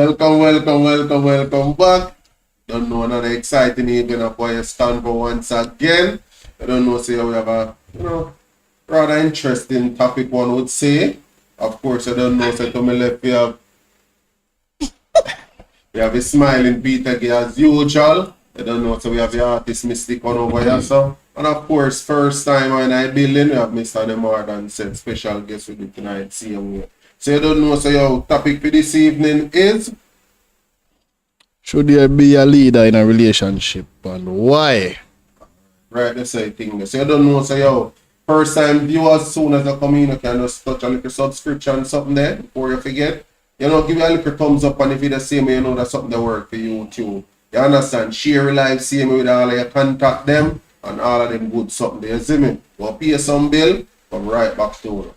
welcome back. Don't know another exciting evening of where you stand for once again. I don't know, say we have a rather interesting topic, one would say. Of course, I don't know, say to my left we have a smiling Peter Gay as usual. I don't know, so we have the artist Mystic on over here, so. And of course, first time in our building, we have Mr. Demar said special guest with you tonight, same way. So you don't know, so your topic for this evening is? Should there be a leader in a relationship and why? Right, that's the thing. So you don't know, so your first time viewers, as soon as you come in, you can just touch a little subscription, something there, before you forget. You know, give you a little thumbs up, and if it's the same, you know that's something that work for you too. You understand? Share live, same with all of your contact them, and all of them good something there. You see me? Go pay some bill, come right back to you.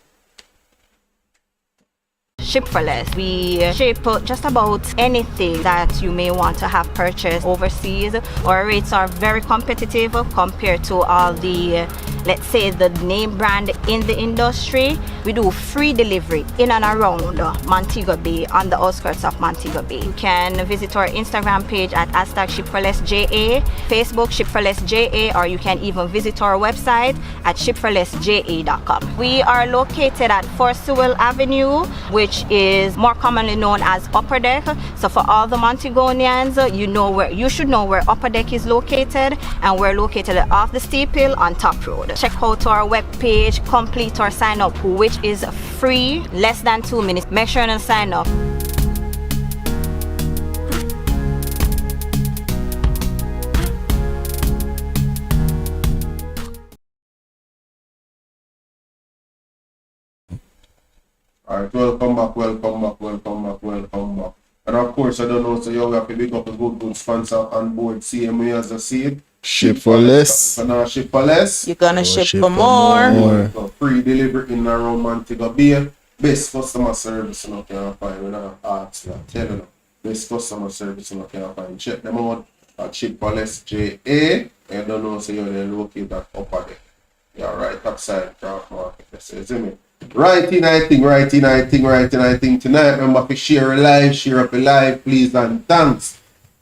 Ship for Less. We ship just about anything that you may want to have purchased overseas. Our rates are very competitive compared to all the, let's say, the name brand in the industry. We do free delivery in and around Montego Bay, on the outskirts of Montego Bay. You can visit our Instagram page at #ShipForLessJA, Facebook ShipForLessJA, or you can even visit our website at ShipForLessJA.com. We are located at 4 Sewell Avenue, which is more commonly known as Upper Deck. So for all the Montegonians, you should know where Upper Deck is located, and we're located off the steep hill on Top Road. Check out our webpage, complete our sign up, which is free, less than 2 minutes. Make sure and sign up. Alright, welcome back. And of course, I don't know, so you have to pick up a good sponsor on board CMA, as I see it. Ship for less. So now ship for less. You're gonna ship for more. So free delivery in and around Montego Bay. Best customer service you can find. We're not asking, I'm telling you. Best customer service you can find. Check them out at Ship for Less JA. I don't know, so you're located at Upper Deck. Yeah, right upside Craft Market. You see me? Writing, I think tonight. Remember to share a live, share up a live, please and thanks.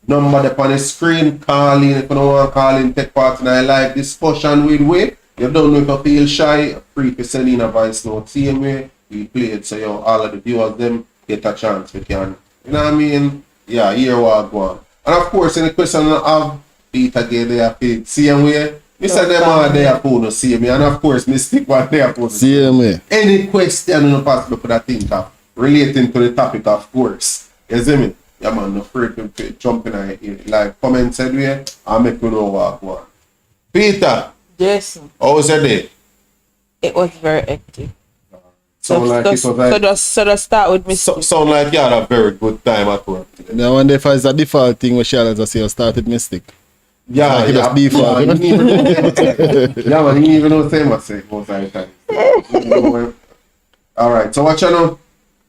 Number up on the screen, call in if you don't want to call in, take part in a live discussion with we. You don't know if you feel shy, free to send in a voice note. Same way we play it, so all of the viewers them get a chance we can. You know what I mean? Yeah, here we go on. And of course, in the question of Peter Gay there, same way. Mr. Them are there for no see me, and of course, Mystic was there for see me. Any question you possible for that think of relating to the topic, of course. You see me? Yeah, man, no afraid to jump in and like comment said way, I'll make you know what I want. Peter, Yes. how was your day? It was very hectic. Sound like it was like, just start with me. sound like you had a very good time at work today. Now when if it's a default thing where Charlotte just say you started Mystic. Yeah, Like yeah. default. Yeah, man, he even know say myself most of the time. Alright, so what you know?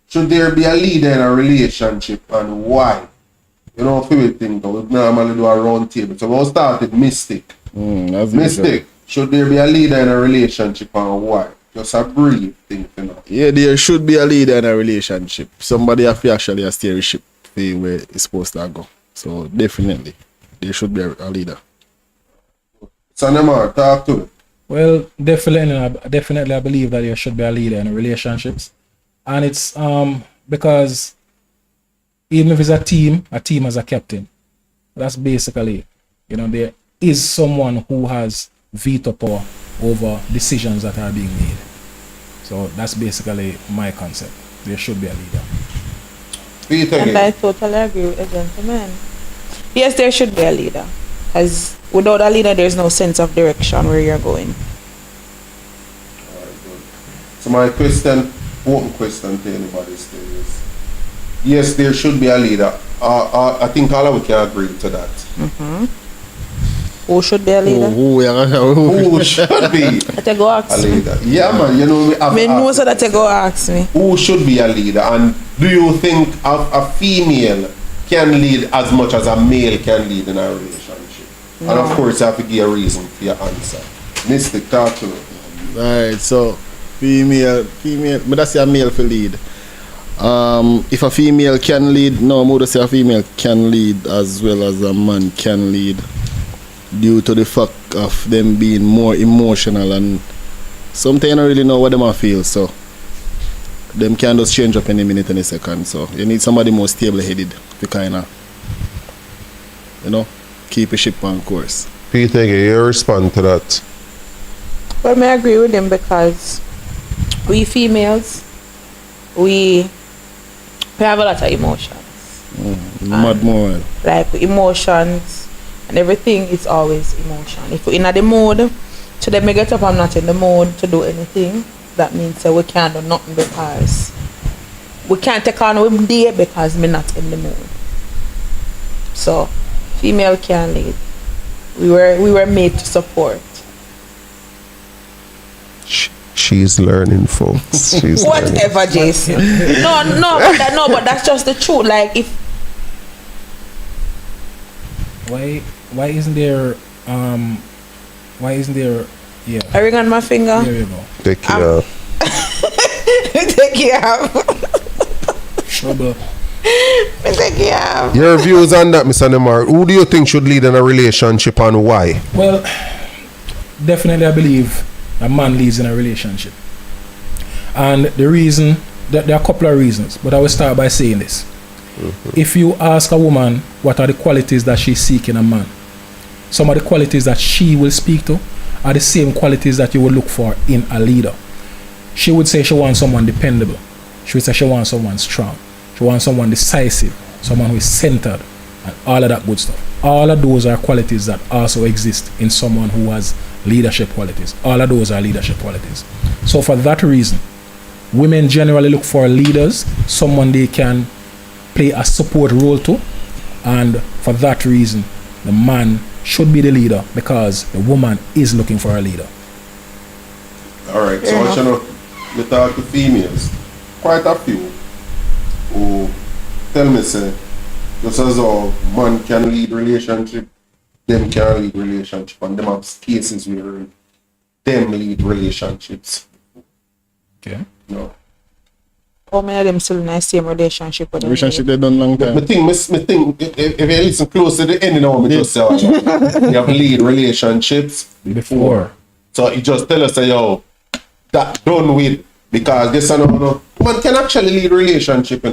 Should there be a leader in a relationship and why? You know, if we think we normally do a round table. So we'll start with Mystic. That's Mystic, should there be a leader in a relationship and why? Just a brief thing, you know. Yeah, there should be a leader in a relationship. Somebody have to actually steer the ship the way it's supposed to go. So definitely, there should be a leader. So Nemar, talk to it. Well, definitely, I believe that there should be a leader in relationships, and it's because even if it's a team has a captain. That's basically, there is someone who has veto power over decisions that are being made. So that's basically my concept. There should be a leader. Peter, And I totally agree with the gentleman. Yes, there should be a leader. Because without a leader, there's no sense of direction where you're going. so my question, open question to anybody still is, yes, there should be a leader. I think all of us can agree to that. Who should be a leader? Who should be That you go ask a me. leader? Yeah, man, we have Me to know ask so that you go ask me. who should be a leader, and do you think a female can lead as much as a male can lead in a relationship? And of course, you have to give a reason for your answer. Mystic, talk to me. Alright, so female, but that's a male for lead. If a female can lead, no, I would say a female can lead as well as a man can lead due to the fact of them being more emotional and sometimes you don't really know what them feel, so them can just change up any minute, any second. So you need somebody more stable headed to kind of, keep a ship on course. Peter, you respond to that? Well, I agree with him because we females, we have a lot of emotions. Mad more. Like emotions and everything is always emotion. If we're in the mood, so then me get up, I'm not in the mood to do anything. That means that we can't do nothing because we can't take on with day because me not in the mood. So female can lead. We were made to support. She's learning, folks. She's Whatever, learning. Jason. But that's just the truth. Like if why isn't there yeah. I ring on my finger. There you go. Take care. Take care. Trouble. Take care. Your views on that, Mr. Nemar. Who do you think should lead in a relationship and why? Well, definitely I believe a man leads in a relationship. And the reason, there are a couple of reasons, but I will start by saying this. Mm-hmm. If you ask a woman what are the qualities that she's seeking in a man, some of the qualities that she will speak to are the same qualities that you will look for in a leader. She would say she wants someone dependable. She would say she wants someone strong. She wants someone decisive, someone who is centered, and all of that good stuff. All of those are qualities that also exist in someone who has leadership qualities. All of those are leadership qualities. So for that reason, women generally look for leaders, someone they can play a support role to, and for that reason, the man should be the leader because the woman is looking for a leader. Alright, so what you know, we talk to females, quite a few who tell me say, just as how man can lead relationship, them can lead relationship, and them have cases where them lead relationships. Okay. No. How many of them still in the same relationship with them? Relationship they done long time. Me think, if you listen close to the end now, me just say, you have lead relationships Before. So you just tell us, say, yo, that done with, because this and no, man can actually lead relationship,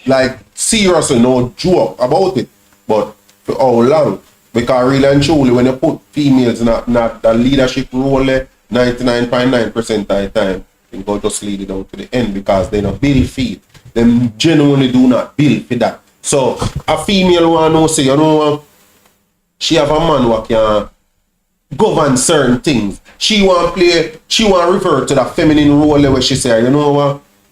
like seriously, no joke about it, but for how long? Because really and truly, when you put females in a leadership role, 99.9% of the time, you go just lead it out to the end because they don't build feet. Them genuinely do not build for that. So a female want to say, she have a man who can govern certain things. She want refer to that feminine role where she say,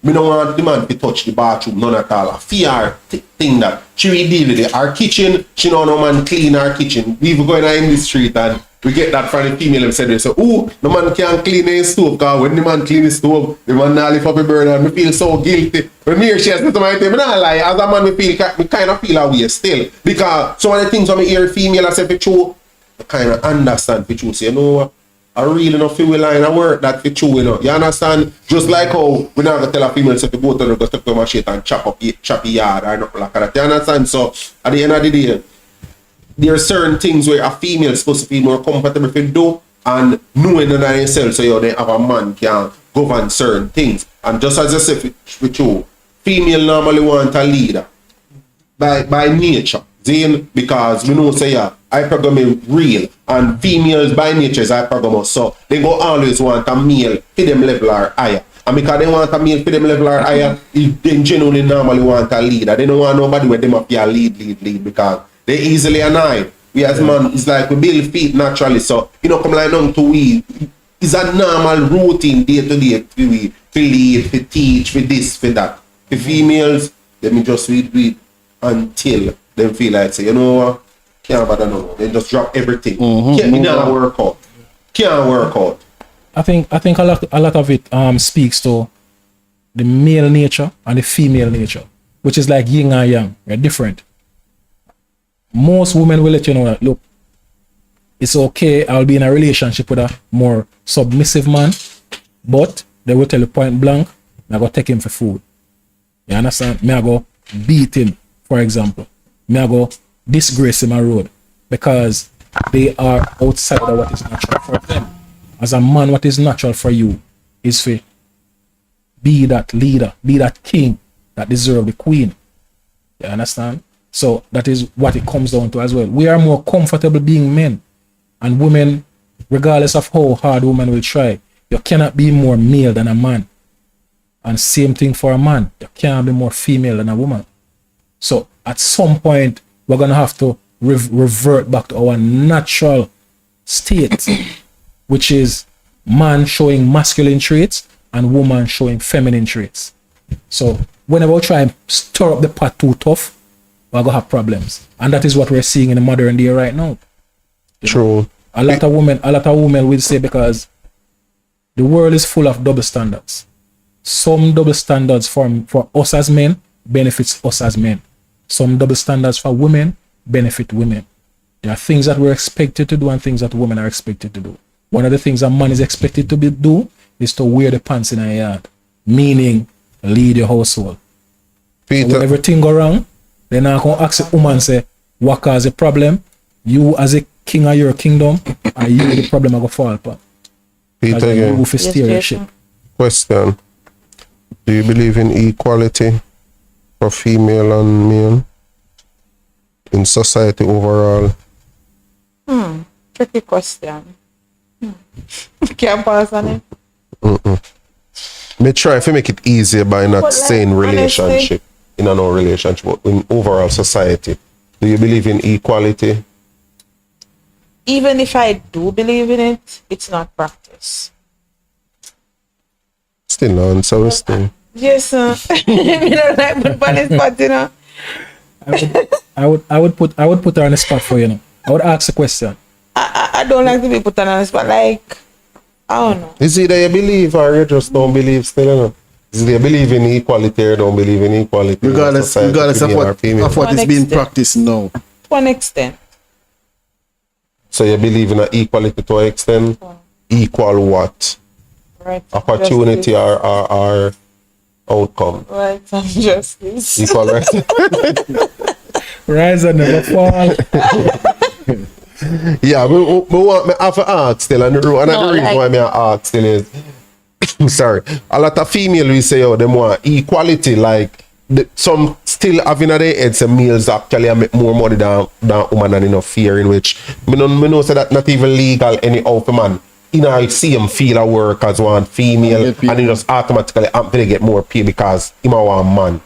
me don't want the man to touch the bathroom, none at all. A fear thing that she will deal with it. Our kitchen, she know no man clean our kitchen. We even going in the street and we get that from the female and say, the man can't clean his stove because when the man clean his stove, the man not lift up a burner and me feel so guilty. When me hear she has to my thing, I not lie, as a man me kind of feel a way still. Because some of the things when I hear female I say for true, I kind of understand for true. So I really don't feel line of work that for true, You understand? Just like how we never tell a female to go to go step to my shit and chop your yard or nothing like that. You understand? So at the end of the day, there are certain things where a female is supposed to feel more comfortable to do and knowing that themselves, so they have a man can govern certain things. And just as I said with you, female normally want a leader by nature. Because we know say hypergamy real and females by nature is hypergamous, so they go always want a male for them level or higher. And because they want a male for them level or higher, they genuinely normally want a leader. They don't want nobody where them up here lead because they easily annoyed. We as man, it's like we build feet naturally, so come like down to we. It's a normal routine day to day for we to lead, to teach, for this, for that. The females, let me just read until they feel like say, what? Can't bother no. They just drop everything. Can't work out. Can't work out. I think a lot of it speaks to the male nature and the female nature, which is like yin and yang. They're different. Most women will let you know that, look, it's okay, I'll be in a relationship with a more submissive man, but they will tell you point blank, I'm going to take him for food. You understand? Me I go beat him, for example. Me I go disgrace him a road because they are outside of what is natural for them. As a man, what is natural for you is to be that leader, be that king that deserve the queen. You understand? So that is what it comes down to as well. We are more comfortable being men, and women, regardless of how hard women will try, you cannot be more male than a man. And same thing for a man. You cannot be more female than a woman. So at some point, we're going to have to revert back to our natural state, which is man showing masculine traits and woman showing feminine traits. So whenever we try and stir up the pot too tough, we're going to have problems. And that is what we're seeing in the modern day right now. True. A lot of women will say, because the world is full of double standards. Some double standards for us as men benefits us as men. Some double standards for women benefit women. There are things that we're expected to do and things that women are expected to do. One of the things a man is expected to do is to wear the pants in a yard, meaning lead your household. Peter, So when everything go wrong, then I can ask the woman, say, what cause the problem? You as a king of your kingdom, and you the problem I go fall upon. Peter As you again. move to steer your ship. Question. Do you believe in equality for female and male in society overall? Tricky question. Can't pass on it. Me try to make it easier by not But, like, saying relationship, in a no relationship, but in overall society. Do you believe in equality? Even if I do believe in it, it's not practice. Still no answer, we still. Yes, sir. Me don't like put on the spot, you know. I would put her on the spot for you now. I would ask a question. I don't like to be put on the spot. Like, I don't know. Is it that you believe or you just don't believe still? You know? Is it that you believe in equality or don't believe in equality? in Regardless society, of female or what female? is To an being extent. practiced now. To an extent. So you believe in equality to an extent? Equal what? Right. Opportunity or outcome? Right. And justice. Equal right? Rise and never fall. Yeah, we want me have to ask still, and the reason why me ask still is, sorry, a lot of female we say, oh, them want equality, like some still having their head say males actually make more money than woman, and enough fear in which me know say that not even legal anyhow for man. You know, I see him feel a work as one female and he just automatically they get more pay because him a one man.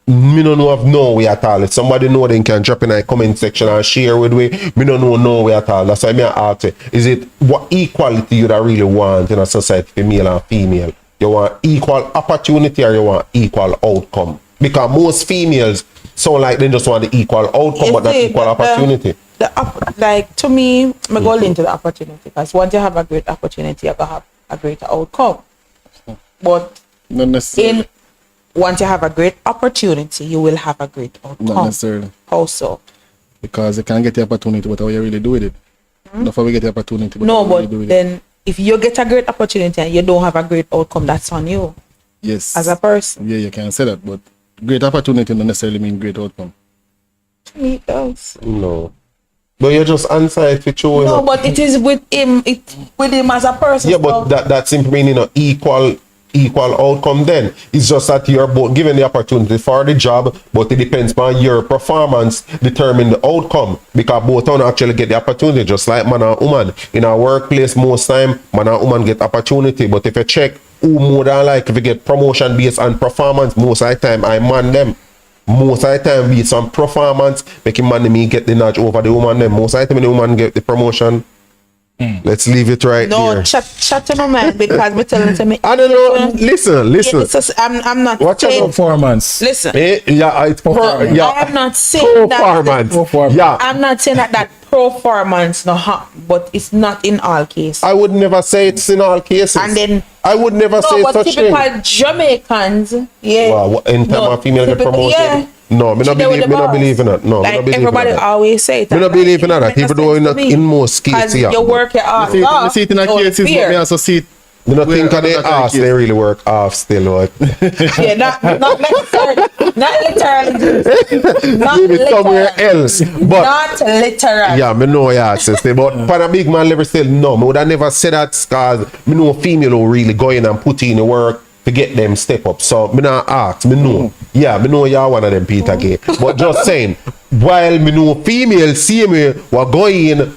Me don't know of no way at all. If somebody know, then can drop in the comment section and share with me. Me don't know no way at all. That's why me ask you, is it what equality you that really want in a society for male and female? You want equal opportunity or you want equal outcome? Because most females sound like they just want the equal outcome but not equal opportunity. Like, to me, I go into the opportunity, because once you have a great opportunity, you have a greater outcome. But Not necessarily. once you have a great opportunity, you will have a great Not outcome. necessarily. Also, Because you can't get the opportunity, but how you really do with it. Not how we get the opportunity, but no, how you really but do with it. then if you get a great opportunity and you don't have a great outcome, that's on you Yes. as a person. Yeah, you can say that, but great opportunity don't necessarily mean great outcome. To me, it does. No. But you just answer it for you. No, but it is with him. It's with him as a person. Yeah, but that simply meaning equal outcome then. It's just that you're both given the opportunity for the job, but it depends on your performance determine the outcome. Because both don't actually get the opportunity, just like man and woman. In our workplace, most time, man and woman get opportunity. But if you check who more than like if you get promotion based on performance, most of the time I man them. Most of the time based on performance, making man me get the nudge over the woman them. Most of the time the woman get the promotion. Let's leave it right no, there. shut to my man, because me telling to me. I don't know. Listen. Yeah, it's just, I'm not Watch out saying. Performance. Listen, Yeah, it's I am not saying that. performance. Performance. Yeah, I'm not saying that performance no happen, but it's not in all cases. I would never say it's in all cases. And then I would never say no, but such thing. typical Jamaicans, yeah. Wow, in time No, of female get typical- promoted. yeah. No, me not They were believe. the Me not boss. believe in that. No, me Like not believe everybody in that. always say it. Me not believe in that. It Even makes though sense to me. in most cases, 'Cause yeah. you work your ass I off. see it in a don't cases, but fear. me also see it You don't Well, think of the that's a ass, case. they really work off still, what? Yeah, not necessarily. Not literally. Not Maybe somewhere literally. else. But Not literally. yeah, me know your access there. But for a big man level still, no, me would have never said that because me know female who really go in and put in the work to get them step up. So me not ask, me know. Yeah, me know you're one of them Peter K. But just saying, while me know female see me what go in,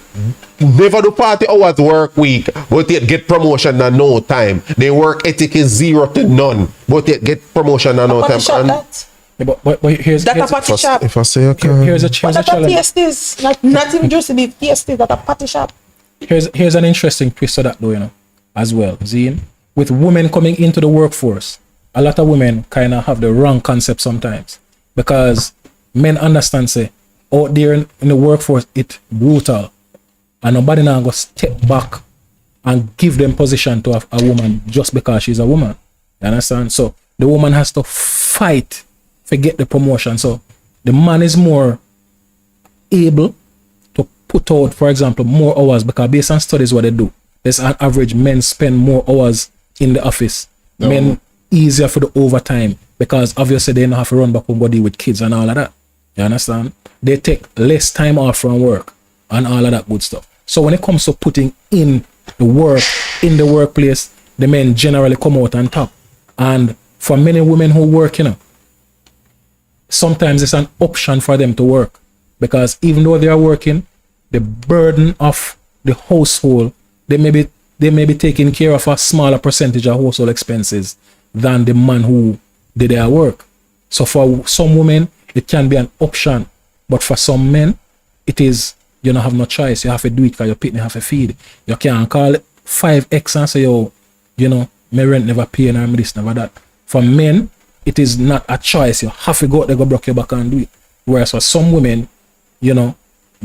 never do 40 hours work week, but yet get promotion in no time. They work ethic is 0 to none, but yet get promotion in no What time. shot And that? Yeah, but here's That a here's, party shop. if I say okay, here's a But here's a that a challenge. tasties. Not even just the tasties. That a party shop. Here's an interesting twist to that though, you know, as well. Zine, with women coming into the workforce, a lot of women kind of have the wrong concept sometimes because men understand say out there in the workforce it's brutal and nobody now go step back and give them position to a woman just because she's a woman. You understand? So the woman has to fight to get the promotion. So the man is more able to put out, for example, more hours because based on studies what they do, there's an average men spend more hours in the office. Men easier for the overtime because obviously they don't have to run back home body with kids and all of that. You understand? They take less time off from work and all of that good stuff. So when it comes to putting in the work in the workplace, the men generally come out on top. And for many women who work, you know, sometimes it's an option for them to work because even though they are working, the burden of the household, they may be taking care of a smaller percentage of household expenses than the man who did their work. So for some women, it can be an option, but for some men, it is you don't have no choice. You have to do it because your pit have to feed. You can't call it 5x and say, yo, you know, my rent never pay and I'm this, never that. For men, it is not a choice. You have to go out there, go broke your back and do it. Whereas for some women, you know,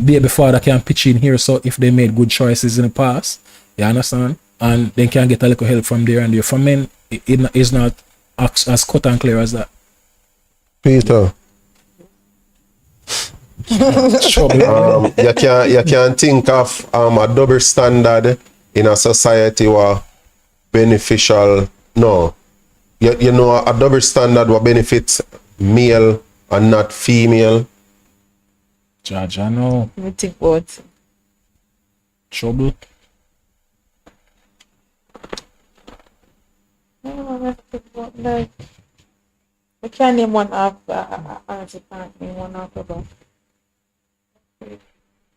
baby father can pitch in here. So if they made good choices in the past, you understand? And they can get a little help from there and there. For men, it is not as cut and clear as that. Peter. You can think of a double standard in a society where beneficial. No, you know a double standard what benefits male and not female. Judge, I know. Let me think about Trouble. like I can't name one of honestly can't name one of about.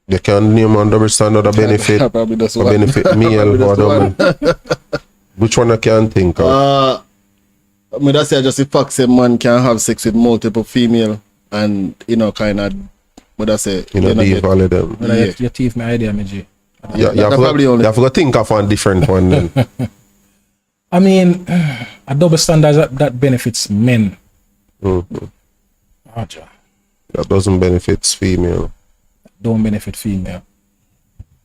You can name a double standard a benefit Probably that's a one. benefit male or double. Which one I can think of? I mean, that's just the fact say man can have sex with multiple female and you know kind of what I say You know, you know, leave all of them. Well, Yeah. your teeth, my idea, G. You That's have probably only- to think of one different one then. I mean, a double standard that benefits men. Mhm. Roger. That doesn't benefit female. Don't benefit female.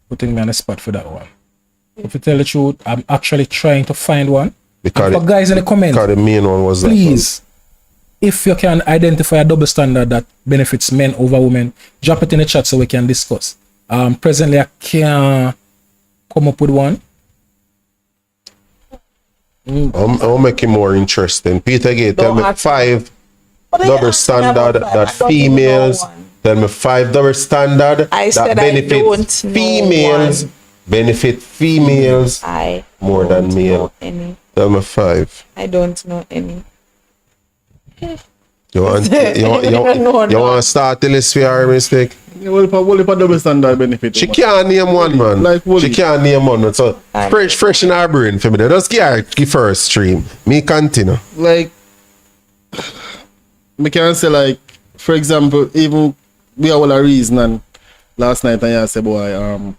Putting me on the spot for that one. If you tell the truth, I'm actually trying to find one. Because And for guys in the comments, because the main one was that please, if you can identify a double standard that benefits men over women, drop it in the chat so we can discuss. Presently, I can't come up with one. I'll make it more interesting. Peter Gate, tell Don't me ask 5 What are you double asking standard about? that I don't even know females. one. Tell me 5 double standard I that said I don't benefits know females. one. Benefit females I more don't than male. know any. Tell me 5. I don't know any. You want you want to start the list for your mistake? well, if a double standard benefit. She can't name one, man. Like Wooly. She can't name one. So Alright. fresh in our brain for me. Just give her the first stream. Me continue. Like me can say like for example even we have all a reason and last night I say boy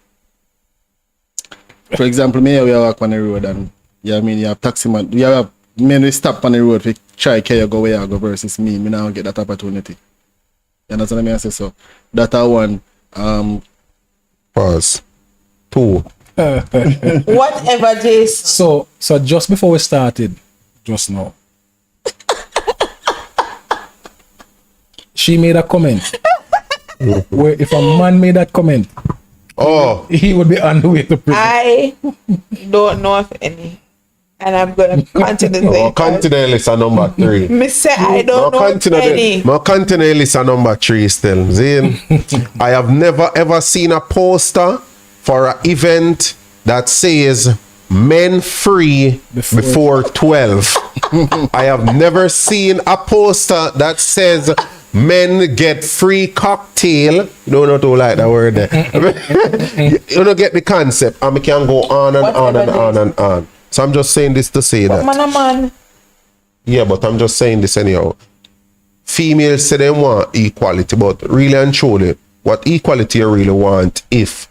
for example me we walk on the road and I mean you have taxi man you have men we stop on the road to try carry you go where you go versus me now get that opportunity. You understand what I say? So that are one Pause. 2. Whatever, Jason. So just before we started, just now, she made a comment where if a man made that comment, Oh, he would be on the way to prison. I don't know of any. And I'm gonna continue No, saying Continentalist are number 3. me say I don't know any. My Continentalists are number 3 still. See? I have never ever seen a poster for an event that says men free before 12. I have never seen a poster that says men get free cocktail. You don't like that word there. You don't get the concept. And we can go on and on and on and on. So I'm just saying this to say that. Man. Yeah, but I'm just saying this anyhow. Females say they want equality, but really and truly, what equality you really want if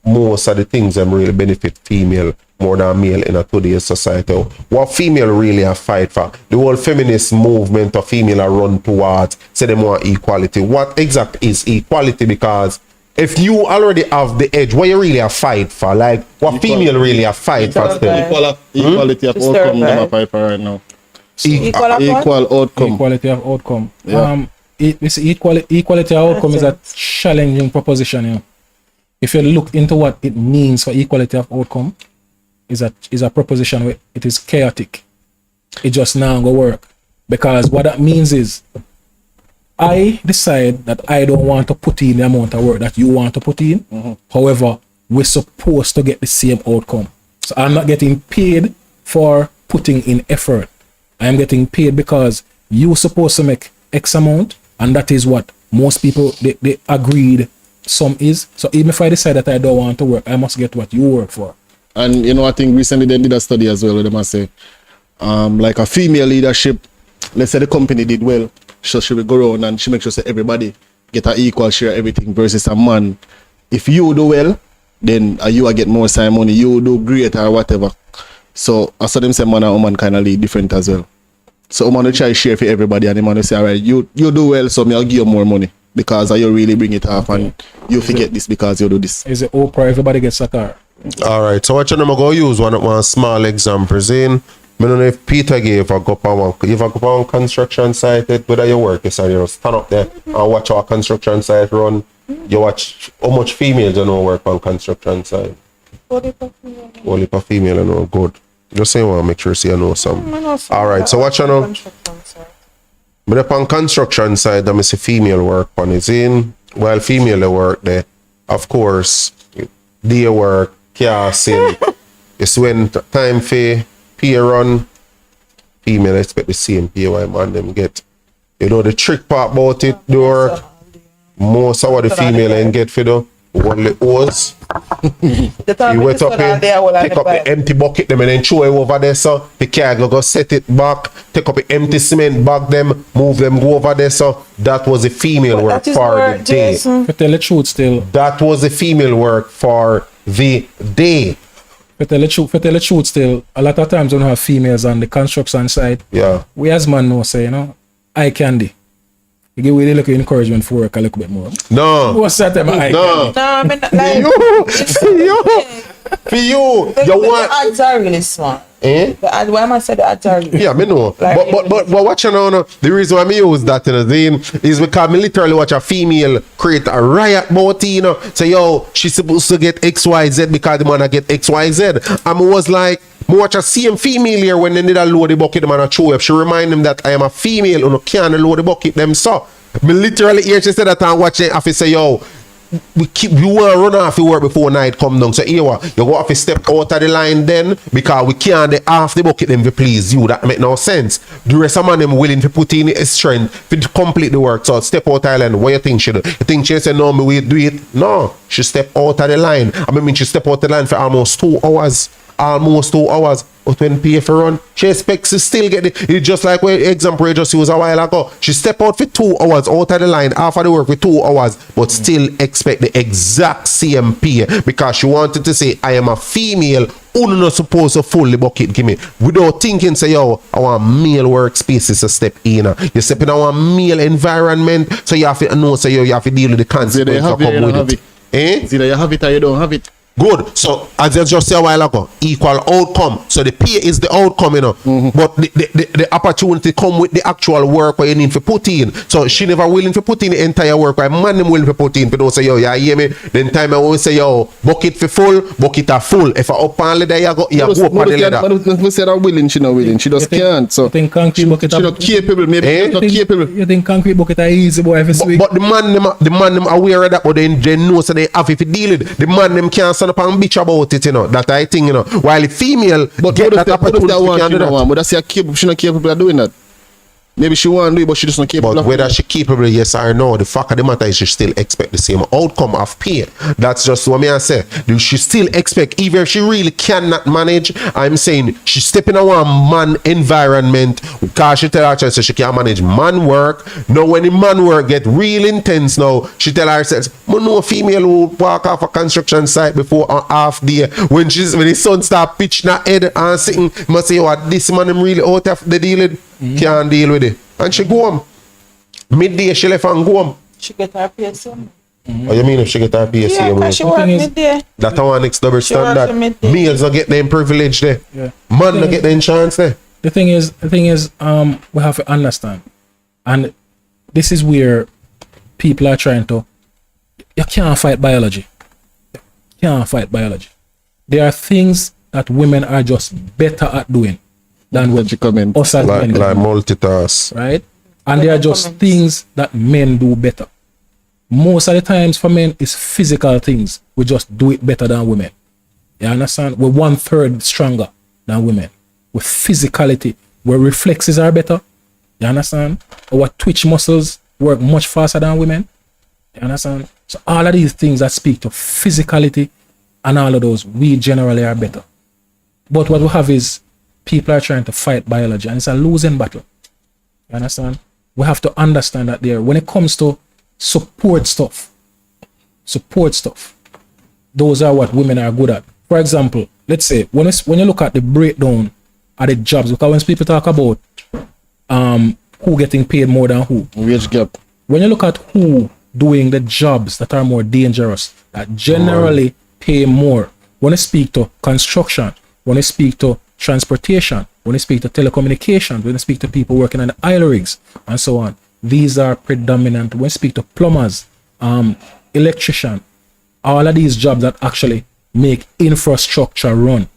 most of the things them really benefit female more than male in a today's society? What female really a fight for? The whole feminist movement of female are run towards, say they want equality. What exact is equality? Because if you already have the edge, what you really a fight for? Like, what female really a fight for still? Equality of outcome them a fight for right now. Equal outcome. Equality of outcome. Yeah. Equality of outcome is a challenging proposition. You know? If you look into what it means for equality of outcome, is a proposition where it is chaotic. It just now go work. Because what that means is I decide that I don't want to put in the amount of work that you want to put in. However, we're supposed to get the same outcome. So I'm not getting paid for putting in effort. I'm getting paid because you're supposed to make X amount, and that is what most people they agreed some is. So even if I decide that I don't want to work, I must get what you work for. And you know, I think recently they did a study as well where they must say, like a female leadership, let's say the company did well, so she will go around and she make sure that everybody get an equal share of everything versus a man. If you do well, then you will get more time money, you do great or whatever. So I saw them say man and woman kind of lead different as well. So woman will try to share for everybody and the man will say, all right, you do well, so I'll give you more money because you really bring it up and you forget this because you do this. Is it Oprah, everybody gets a car? All right, so what you know, I'm going to use one small example. I don't know if Peter gave a go up on construction site, whether you work, you stand up there and watch our construction site run. You watch how much females you know work on construction site. Only for female, you know, good. Just say I want to make sure you know some. All right, so what you know? But upon construction side, I see female work on it. While female work there, of course, day work, casting. It's when time for pay run, female expect the same pay why man them get. You know the trick part about it, the work. Most of what the female ain't get for the only hose. You wet up in, take up the empty bucket them and then throw it over there, so the car go set it back, take up the empty cement bag them, move them, go over there, so that was the female work for the day. To tell the truth still. That was the female work for the day. To tell the truth still, a lot of times when we have females on the construction side, yeah, we as man know say, you know, eye candy. You give really little encouragement for work a little bit more. No. What's that time? No. No, I mean, like, for you want the ads are really small. Eh? Why am I say the ads are really yeah, me know. Like, but what you know, the reason why me use that in the is because me literally watch a female create a riot about it, you know. Say, yo, she's supposed to get XYZ because the man get XYZ. And I was like, I watch a same female here when they need a load the bucket, the man a show up. She remind them that I am a female who can't load the bucket them so. Me literally hear she said that and watch it. I say, yo, you want to run off your work before night come down. So here you go off a step out of the line then because we can't half the bucket them to please you. That make no sense. The rest of them willing to put in his strength to complete the work. So step out of the line. What you think she do? You think she say no, me we do it? No. She step out of the line. I mean she step out of the line for almost 2 hours. But when pay for run, she expects to still get it. Just like what example we just used a while ago. She step out for 2 hours out of the line after the work for 2 hours, but still expect the exact same pay because she wanted to say, I am a female who not supposed to fully bucket give me. Without thinking, say, yo, I want male workspaces to step in. You step in our male environment, so you have to know, say, yo, you have to deal with the consequences that come with it. It's either you have it or you don't have it. Good. So as I just said a while ago, equal outcome. So the pay is the outcome, you know. But the opportunity come with the actual work where you need to put in. So she never willing to put in the entire work where man them willing to put in. But don't say, yo, you hear me? Then time I always say, yo, bucket for full, bucket are full. If I up on leather, you go up on the leather. But we said I'm willing, she not willing. She just can't. So You think concrete bucket she not capable. Maybe she's not capable. You think concrete bucket are easy boy every week? But the man them aware of that, but they know so they have if you deal with it. The man them can't stand up and bitch about it, you know. That I think, you know. While the female But get what that if opportunity, that one can she do don't that. want? But that's her capable. She not capable of doing that. Maybe she want to do it, but she just not capable. But of whether doing she capable, yes or no, the fact of the matter is she still expect the same outcome of pay. That's just what I say. She still expect, even if she really cannot manage, I'm saying she step in a one man environment because she tell herself she can't manage man work. Now when the man work get real intense now, she tell herself, I know a female who walk off a construction site before a half day. When the sun start pitching her head and sitting, must say, what this man I'm really out of the deal with. Can't deal with it. And she go home. Midday she left and go home. She get her PSM. What you mean if she get her PSC? Yeah, because she work thing is- midday. That one next double She works standard. for midday. Males don't get them privilege there. Yeah. Man don't get them chance there. The thing is, we have to understand, and this is where people are trying to. You can't fight biology. You can't fight biology. There are things that women are just better at doing than When she come in. us as Like men, multitask. right? And there are just comments. things that men do better. Most of the times for men, it's physical things. We just do it better than women. You understand? We're 1/3 stronger than women. With physicality, where reflexes are better. You understand? Our twitch muscles work much faster than women. You understand? So all of these things that speak to physicality and all of those, we generally are better. But what we have is people are trying to fight biology, and it's a losing battle. You understand? We have to understand that there, when it comes to support stuff, those are what women are good at. For example, let's say when you look at the breakdown of the jobs, because when people talk about who getting paid more than who, Wage gap. when you look at who doing the jobs that are more dangerous, that generally pay more, when you speak to construction, when you speak to transportation, when you speak to telecommunications, when you speak to people working on the oil rigs and so on, these are predominant. When you speak to plumbers, electrician, all of these jobs that actually make infrastructure run,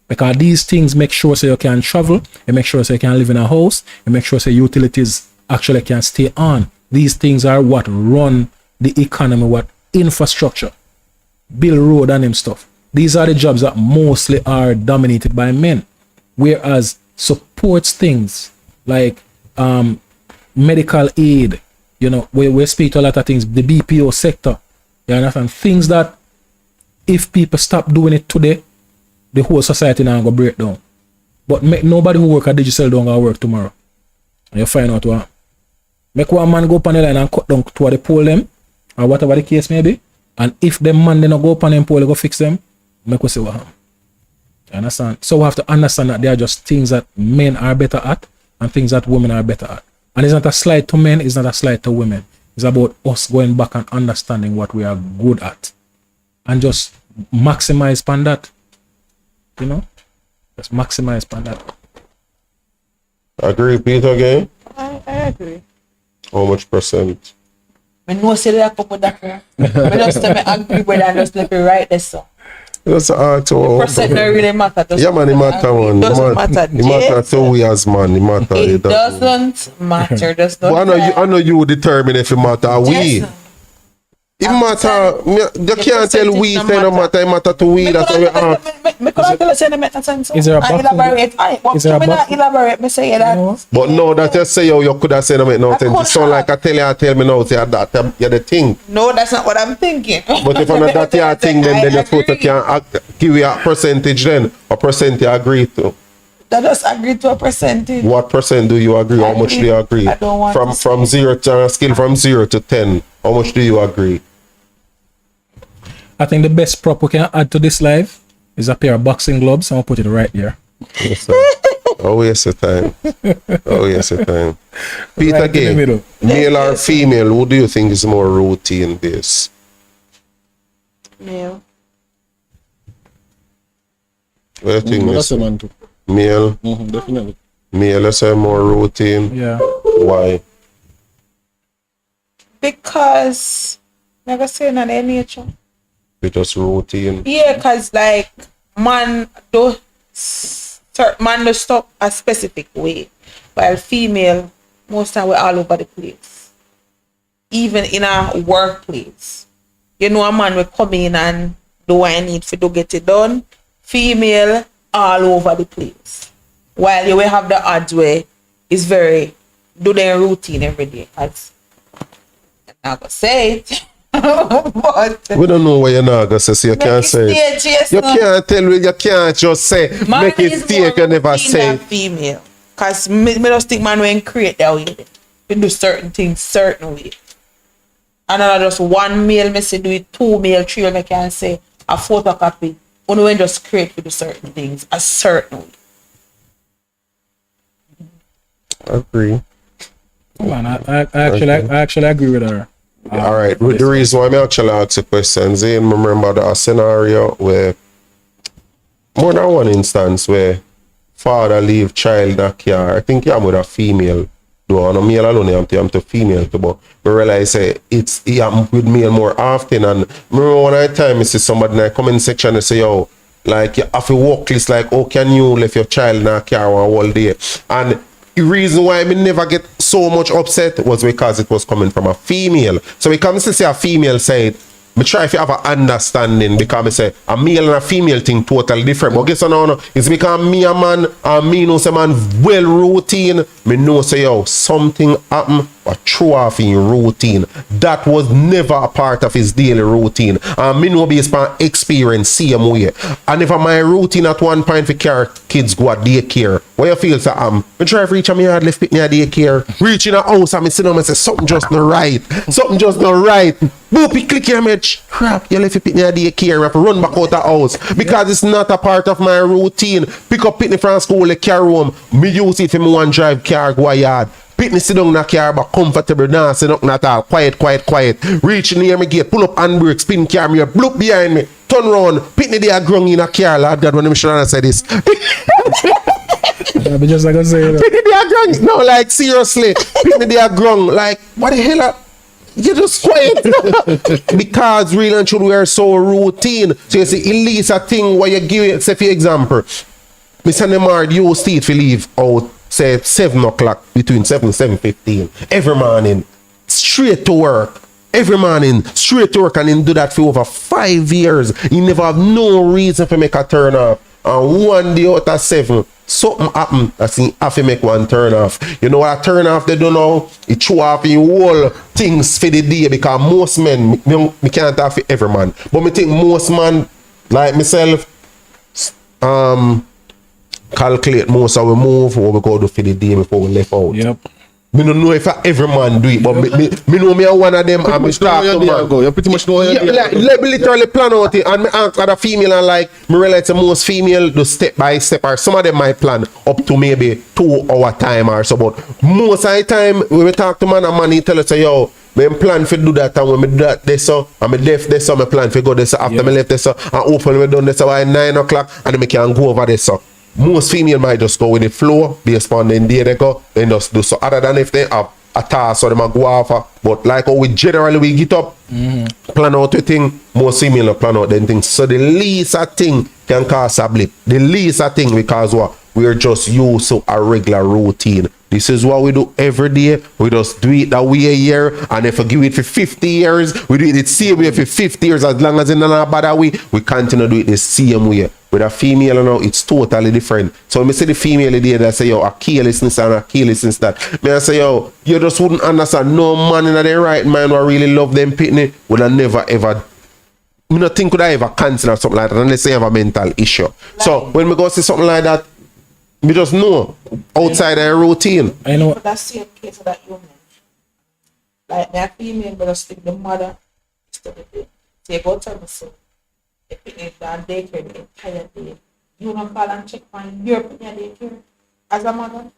because these things make sure so you can travel, and make sure so you can live in a house, and make sure so utilities actually can stay on. These things are what run the economy, what infrastructure, build road and them stuff. These are the jobs that mostly are dominated by men, whereas supports things like medical aid, you know, we speak to a lot of things, the BPO sector, you understand, things that if people stop doing it today, the whole society now go break down. But make nobody who work at digital don't go work tomorrow. And you find out what. Make one man go up on the line and cut down to the pole them, or whatever the case may be. And if them man they not go up on them pole, they go fix them, make we see what happen. You understand? So we have to understand that they are just things that men are better at and things that women are better at. And it's not a slight to men, it's not a slight to women. It's about us going back and understanding what we are good at. And just maximize upon that. You know? Just maximize upon that. Agree, Peter, again? I agree. How much percent? I know say that couple that. I just tell me agree with that and just let me write this song. That's hard to. Percent don't really matter. Just Yeah, man, it matter, man. It doesn't matter. It matter to we as man. It matter. It doesn't matter. Does not. But I know you determine if it matter. We. Yes. It matter. You can't tell we say no matter. It matter to we. That's how we are. Is there a box? Is there a box? Elaborate. Me say that. But no, that you say you could have said no make no I sense. It could sound like I tell me now say that you're the thing. No, that's not what I'm thinking. But if I'm not that your thing, then you're supposed to can give you a percentage then. A percent you agree to. That just agree to a percentage. What percent do you agree? How much do you agree? I don't want to from 0 to a scale from 0 to 10. How much do you agree? I think the best prop we can add to this live is a pair of boxing gloves, and I'll put it right here. Yes, sir. Oh yes, the time. Oh yes, the time. Peter, Right in the again, middle. male or female? Who do you think is more routine based? Male. What do you think, But that's a Mr.? man too. Male? Definitely. Male, let's say more routine. Yeah. Why? Because never say in their nature. It just routine. Yeah, cause like man do stop a specific way, while female most time we're all over the place. Even in a workplace, you know, a man will come in and do what I need to do get it done. Female all over the place, while you will have the odds where it's very do their routine every day. Cause I'm not gonna say it. But We don't know what you're not gonna say, so you can't say it. You can't tell me, you can't just say, make it stay, you never say it. Female. Cause me just think man when create that way. We do certain things certain way. And not just one male me say do it, two male, three me can say a photocopy. Only when just create we do certain things a certain way. Agree. Man, I actually agree with her. All right. The reason why I actually ask the questions, I remember the scenario where more than one instance where father leave child in a car. I think I'm with a female. Though I'm male alone, I'm to female too, but we realize it happen with male more often. And remember one time I see somebody in the comment section and say, yo, like you have to walk list like, oh, can you leave your child in a car all day? And the reason why I never get so much upset was because it was coming from a female. So we come to say a female side, me try if you have an understanding because I say a male and a female thing totally different. But guess what now? It's because me a man and me know say man well routine. Me know say yo something happen or throw off in routine. That was never a part of his daily routine. And me know based on experience same way. And if my routine at one point for carry kids go at daycare, what you feel say me try to reach a me yard left pick me at daycare. Reach in a house and me sit down and say something just not right. Something just not right. Boop, click your image. Crap, you left your pitney at daycare. I have to run back out the house because it's not a part of my routine. Pick up pitney from school, the car home. Me use it for me one drive car go yard. Pitney sit down in the car but comfortable, dancing up not all. Quiet. Reach near me gate, pull up handbrake, spin car, me look behind me, turn round. Pitney they are grung in a car, Lord God, when I'm sure I say this. Yeah, but just like I say, Pitney they are grung. No, like seriously. Pitney they are grung. Like, what the hell? You just quiet. Because real and true we are so routine. So you see, at least a thing where you give it, say for example, Mr. Nemard, you stay to leave out, say 7 o'clock, between 7 and 7:15 every morning, straight to work. Every morning, straight to work, and then do that for over 5 years. You never have no reason to make a turn off. And one day out of 7, something happen that's in have to make one turn off. You know what a turn off they don't know? It show off in whole things for the day because most men, me can't talk for every man, but me think most man like myself calculate most of we move what we go do for the day before we left out. yep. Me don't know if every man do it, but me know me are one of them and me start to man. You pretty much know Yeah, like me literally plan out it and me ask other female and like me realize the most female do step by step or some of them might plan up to maybe 2 hour time or so, but most of the time when we talk to man and man he tell us say yo me plan for do that and when me do that this so and me left this so me plan for go this so after me left this so and open me done this so by 9 o'clock and then me can go over this so. Most female might just go with the flow based on the day they go, then just do so other than if they have a task or they might go off. But like how we generally we get up, plan out a thing, most female plan out them things. So the least a thing can cause a blip. The least a thing because what? We're just used to a regular routine. This is what we do every day. We just do it that way a year. And if we do it for 50 years, we do it the same way for 50 years. As long as it's not a bad way, we continue to do it the same way. With a female now, it's totally different. So when I say the female there, they say, yo, a carelessness and a carelessness that. Me I say, yo, you just wouldn't understand. No man in their right mind who really love them pitney would have never ever. I don't think could I ever cancel something like that unless they have a mental issue. Like, so when we go see something like that, we just know outside their routine. I know. For that same case of that young man, like that female, but just think the mother is to the day. Take out her son. They put it down daycare the entire day. You don't call and check on your daycare as a mother.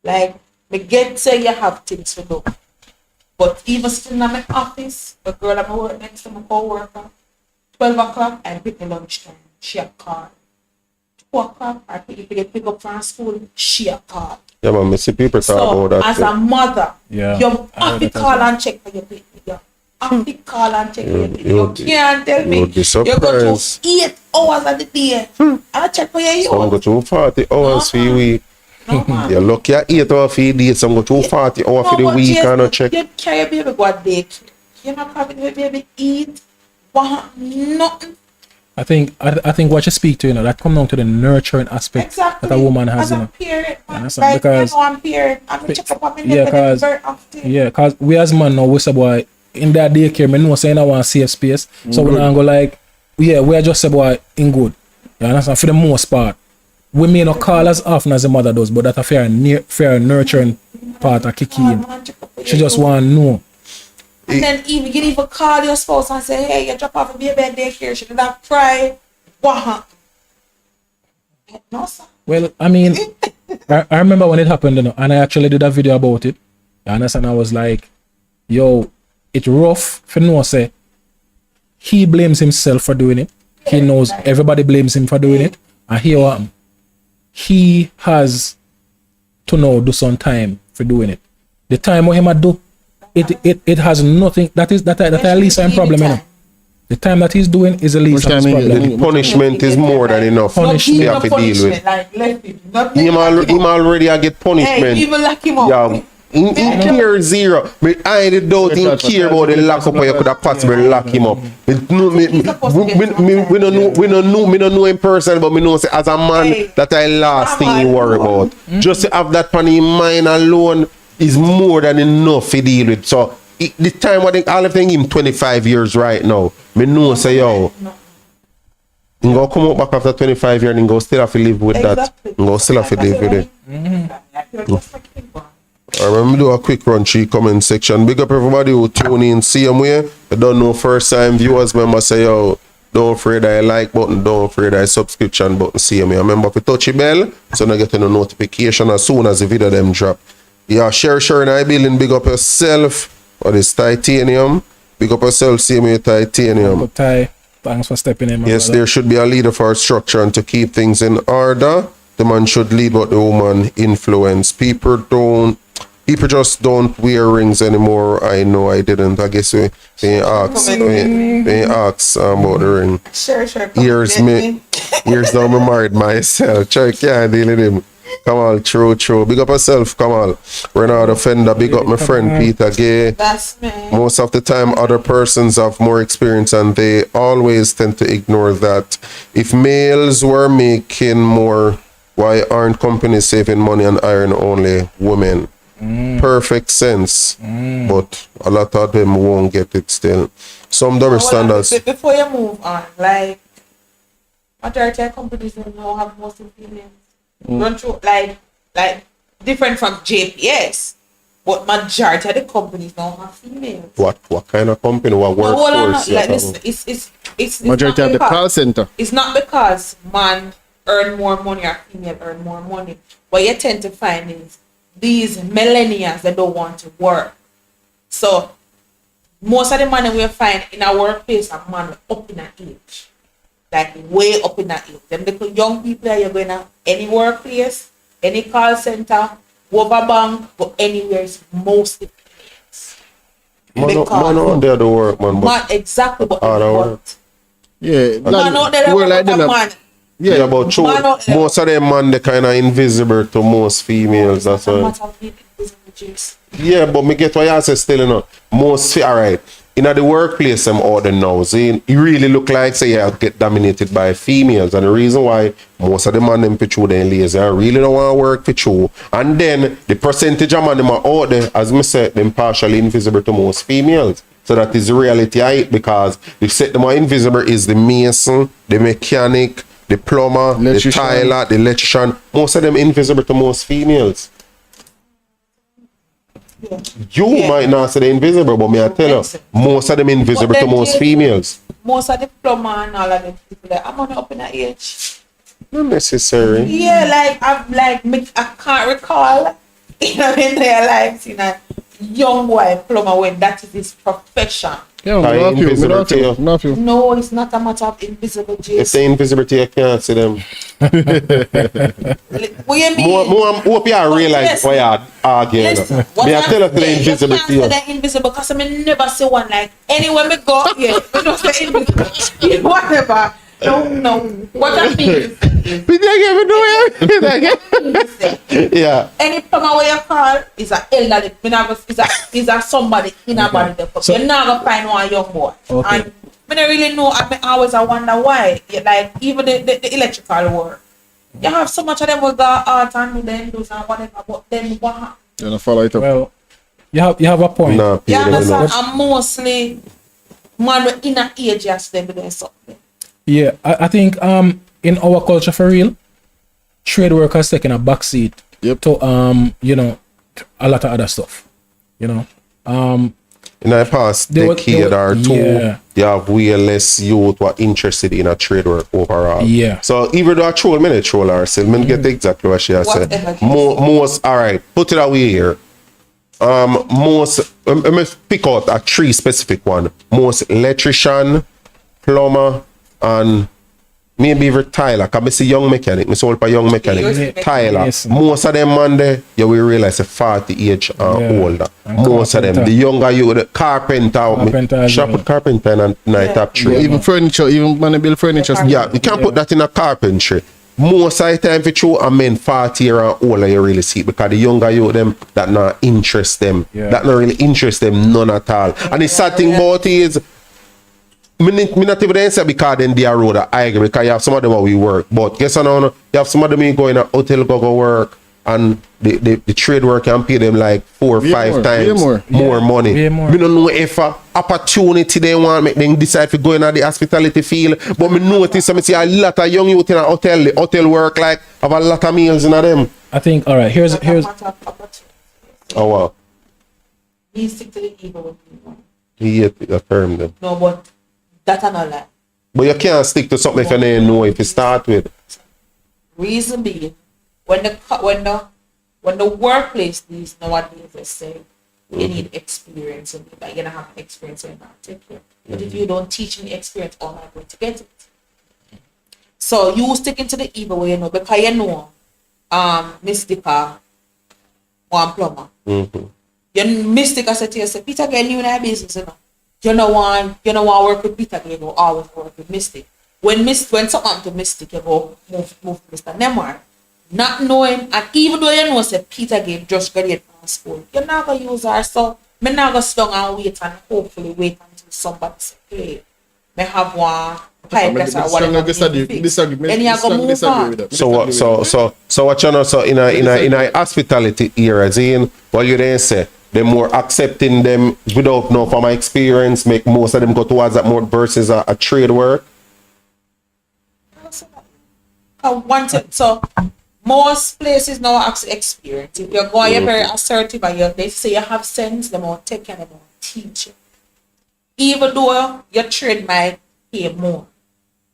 Like, me get say you have things to do. But even still in my office, the girl at my work next to my co-worker, 12 o'clock and pick the lunchtime. She a call. walk up or if you get pick up from school, she a call. Yeah, man, I see people talk So, about that. as too. a mother, Yeah, you I have heard to that as call well. and check for your baby. You have to call and check for your baby. you You would- can't tell me you would be you go surprised. to 8 hours of the day and check for your Some go youth. to 40 hours for the week. No, man. You're lucky at 8 hours for the day, some go to 40 hours for the but week Jason, and not check. You carry your baby go a daycare. You're not having your baby eat, want nothing. I think what you speak to, you know, that come down to the nurturing aspect Exactly. that a woman has, as you a know. parent, man. Understand? Like, Because- you know, I'm parent. I'm gonna check up on my Yeah, neck cause very often. yeah, cause we as man now we say boy in that daycare, me know saying I want safe space. So we not go like, yeah, we are just say boy in good. You understand? For the most part. We may not call as often as the mother does, but that a fair nurturing part of kick in. Man, check up for She your just youth. want to know. And then even you can even call your spouse and say, hey, you drop off a baby at daycare. She did not cry. What? No, sir. Well, I mean, I remember when it happened, you know, and I actually did a video about it. You understand? I was like, yo, it's rough for no say. He blames himself for doing it. He knows everybody blames him for doing it. And here what happened. He has to now do some time for doing it. The time what him a do, it has nothing. That at least I'm problem, you know. The time that he's doing is the least Which of his time he- problem. The punishment is more than enough. Punishment. You have to deal with. Like, let him. Not Him already a get Hey, punishment. even lock him up. Yeah, in care zero. Me I did doubt in care about the lock up or you could have possibly lock him up. We don't know in person, but me know say as a man Hey, that I last thing you worry about. Mm-hmm. Just to have that pan in mind alone is more than enough to deal with. So the time I think all of him 25 years right now. Me know say yo. You go come up back after 25 years and go still have to live with that. Exactly. You go still have to live with it. I remember do a quick run through comment section. Big up everybody who tune in same way. I don't know first time viewers member say yo, don't afraid I like button, don't afraid I subscription button same way. Remember to touch the bell so you get a notification as soon as the video them drop. Yeah, share and I building big up yourself. Or this titanium. Big up yourself same way titanium. But Ty, thanks for stepping in, my Yes, brother. there should be a leader for our structure and to keep things in order. The man should lead, but the woman influence. People just don't wear rings anymore. I know I didn't. I guess we ask about the ring. Sure. Years now me married myself. Try can't deal with him. Come on, true. Big up yourself, come on. Renard Fender, big up my friend Peter Gay. That's me. Most of the time, other persons have more experience and they always tend to ignore that. If males were making more, why aren't companies saving money and hiring only women? Perfect sense. But a lot of them won't get it still. Some double standards. Before you move on, like, majority of companies don't now have mostly females. Don't you, like, different from JPS, but majority of the companies now have females. What kind of company? What But hold on, workforce? like you this, have? it's Majority not of the because- call center. It's not because man earn more money or female earn more money. What you tend to find is these millennials that don't want to work. So most of the money we find in our workplace are man up in that age. Like way up in that age. Them little young people that you're going to any workplace, any call center, over bank, or anywhere is mostly females. Man out there to work, man. But Man, exactly what Hard they work. want. Yeah, Man out there that well, work like them, man. yeah, but true. Man out there. Most of them man they kind of invisible to most females. That's a why. matter of being invisible, Jason. Yeah, but me get what you say still, you know. Most alright. In the workplace, I'm order now. See, you really look like say you get dominated by females, and the reason why most of the man them picture they lazy, I really don't want to work for you. And then the percentage of man them are out there, as me said, them partially invisible to most females. So that is the reality of it, because the set them are invisible is the mason, the mechanic, the plumber, the Electrician. tiler, the electrician. Most of them invisible to most females. You Yeah. might not say they're invisible, but me I tell you, most of them invisible But to then most Jason, females. Most of the plumber and all of them people that I'm only up in that age. Not necessary. Yeah, like I'm like I can't recall in my entire life, you know, young boy plumber when that is his profession. Yeah, me I not feel, me invisible not to feel, you. not feel. No, it's not a matter of invisible, If Jason. they invisibility, you can't see them. What you mean? More hope you realize Yes. why you arguing. Listen, what Me I I'm tell you the saying, invisible you to can't you. say they're invisible because I never see one like anywhere me go, yeah, we don't say invisible. Whatever. No. What I mean is, Yeah. any plumber where you call is a elderly, is a somebody in a body. So- You're not gonna find one young boy. Okay. And I don't really know. I always wonder why. Like even the electrical work, you have so much of them with the art and do the Hindus and whatever. But then what? happened? You know, follow it up. Well, you have a point. Nah, pay You them understand? enough. And mostly man with inner age just them doing something. Yeah, I think in our culture for real, trade workers taking a backseat Yep. to you know, a lot of other stuff. You know. In the past They were- decade or two, yeah. you have way less youth who are interested in a trade work overall. Yeah. So even though I troll, me not troll herself, me get exactly what she has said. Whatever. Most, all right, put it away here. Most, let me pick out a three specific one. Most electrician, plumber, and maybe even Tyler. Cause I see young mechanic, I sold for young mechanic. Yes. Tyler. Yes. Most of them man there, you will realize a 40 age and Yeah. older. And Most of them. carpenter. The younger you, the carpenter. Carpenter as Shop well. with carpenter and night top Yeah, trade. even furniture, even when they build furniture. Yeah, you can't put that in a carpentry. Most of the time, for true, I mean 40 year and older, you really see it because the younger you them that not interest them, Yeah. that not really interest them none at all. And the sad thing about it is, me not even answer because then they are road. I agree because you have some of them where we work, but guess what? You have some of them who go in a hotel go work. And the trade work can pay them like 4 or Way 5 more, times way more money. way more. Me don't know if a opportunity they want make them decide to go in the hospitality field. But me notice I see a lot of young youth in a hotel. The hotel work like have a lot of meals in them. I think all right. Here's That's a matter of opportunity. Oh wow. He stick to the evil with people. He affirmed them. No, but that's not lie. But you can't stick to something if you don't know if you start with. Reason being, when the workplace needs nowadays, they say you need experience and you're gonna have experience and not take it. But if you don't teach me experience, how am I going to get it? So you sticking to the evil way, you know, because you know, Mystica, one plumber. You Mystica said to yourself, Peter, get you in our business, you know. You don't want to work with Peter, you go always work with Mystic. When something happen to Mystic, you go move to Mr. Nemar. Not knowing, and even though you know say Peter gave just graduate from school, you're not gonna use her. So me not gonna sit down and wait and hopefully wait until somebody say, hey, me have one pipe that's or whatever. Then you go move on. So what you know? So in a hospitality era, Zane, what you then say? They're more accepting them without no from my experience, make most of them go towards that more versus a trade work. So most places now ask experience. If you're going, you're very assertive and they say you have sense, they won't take care, they won't teach you. Even though your trade might pay more.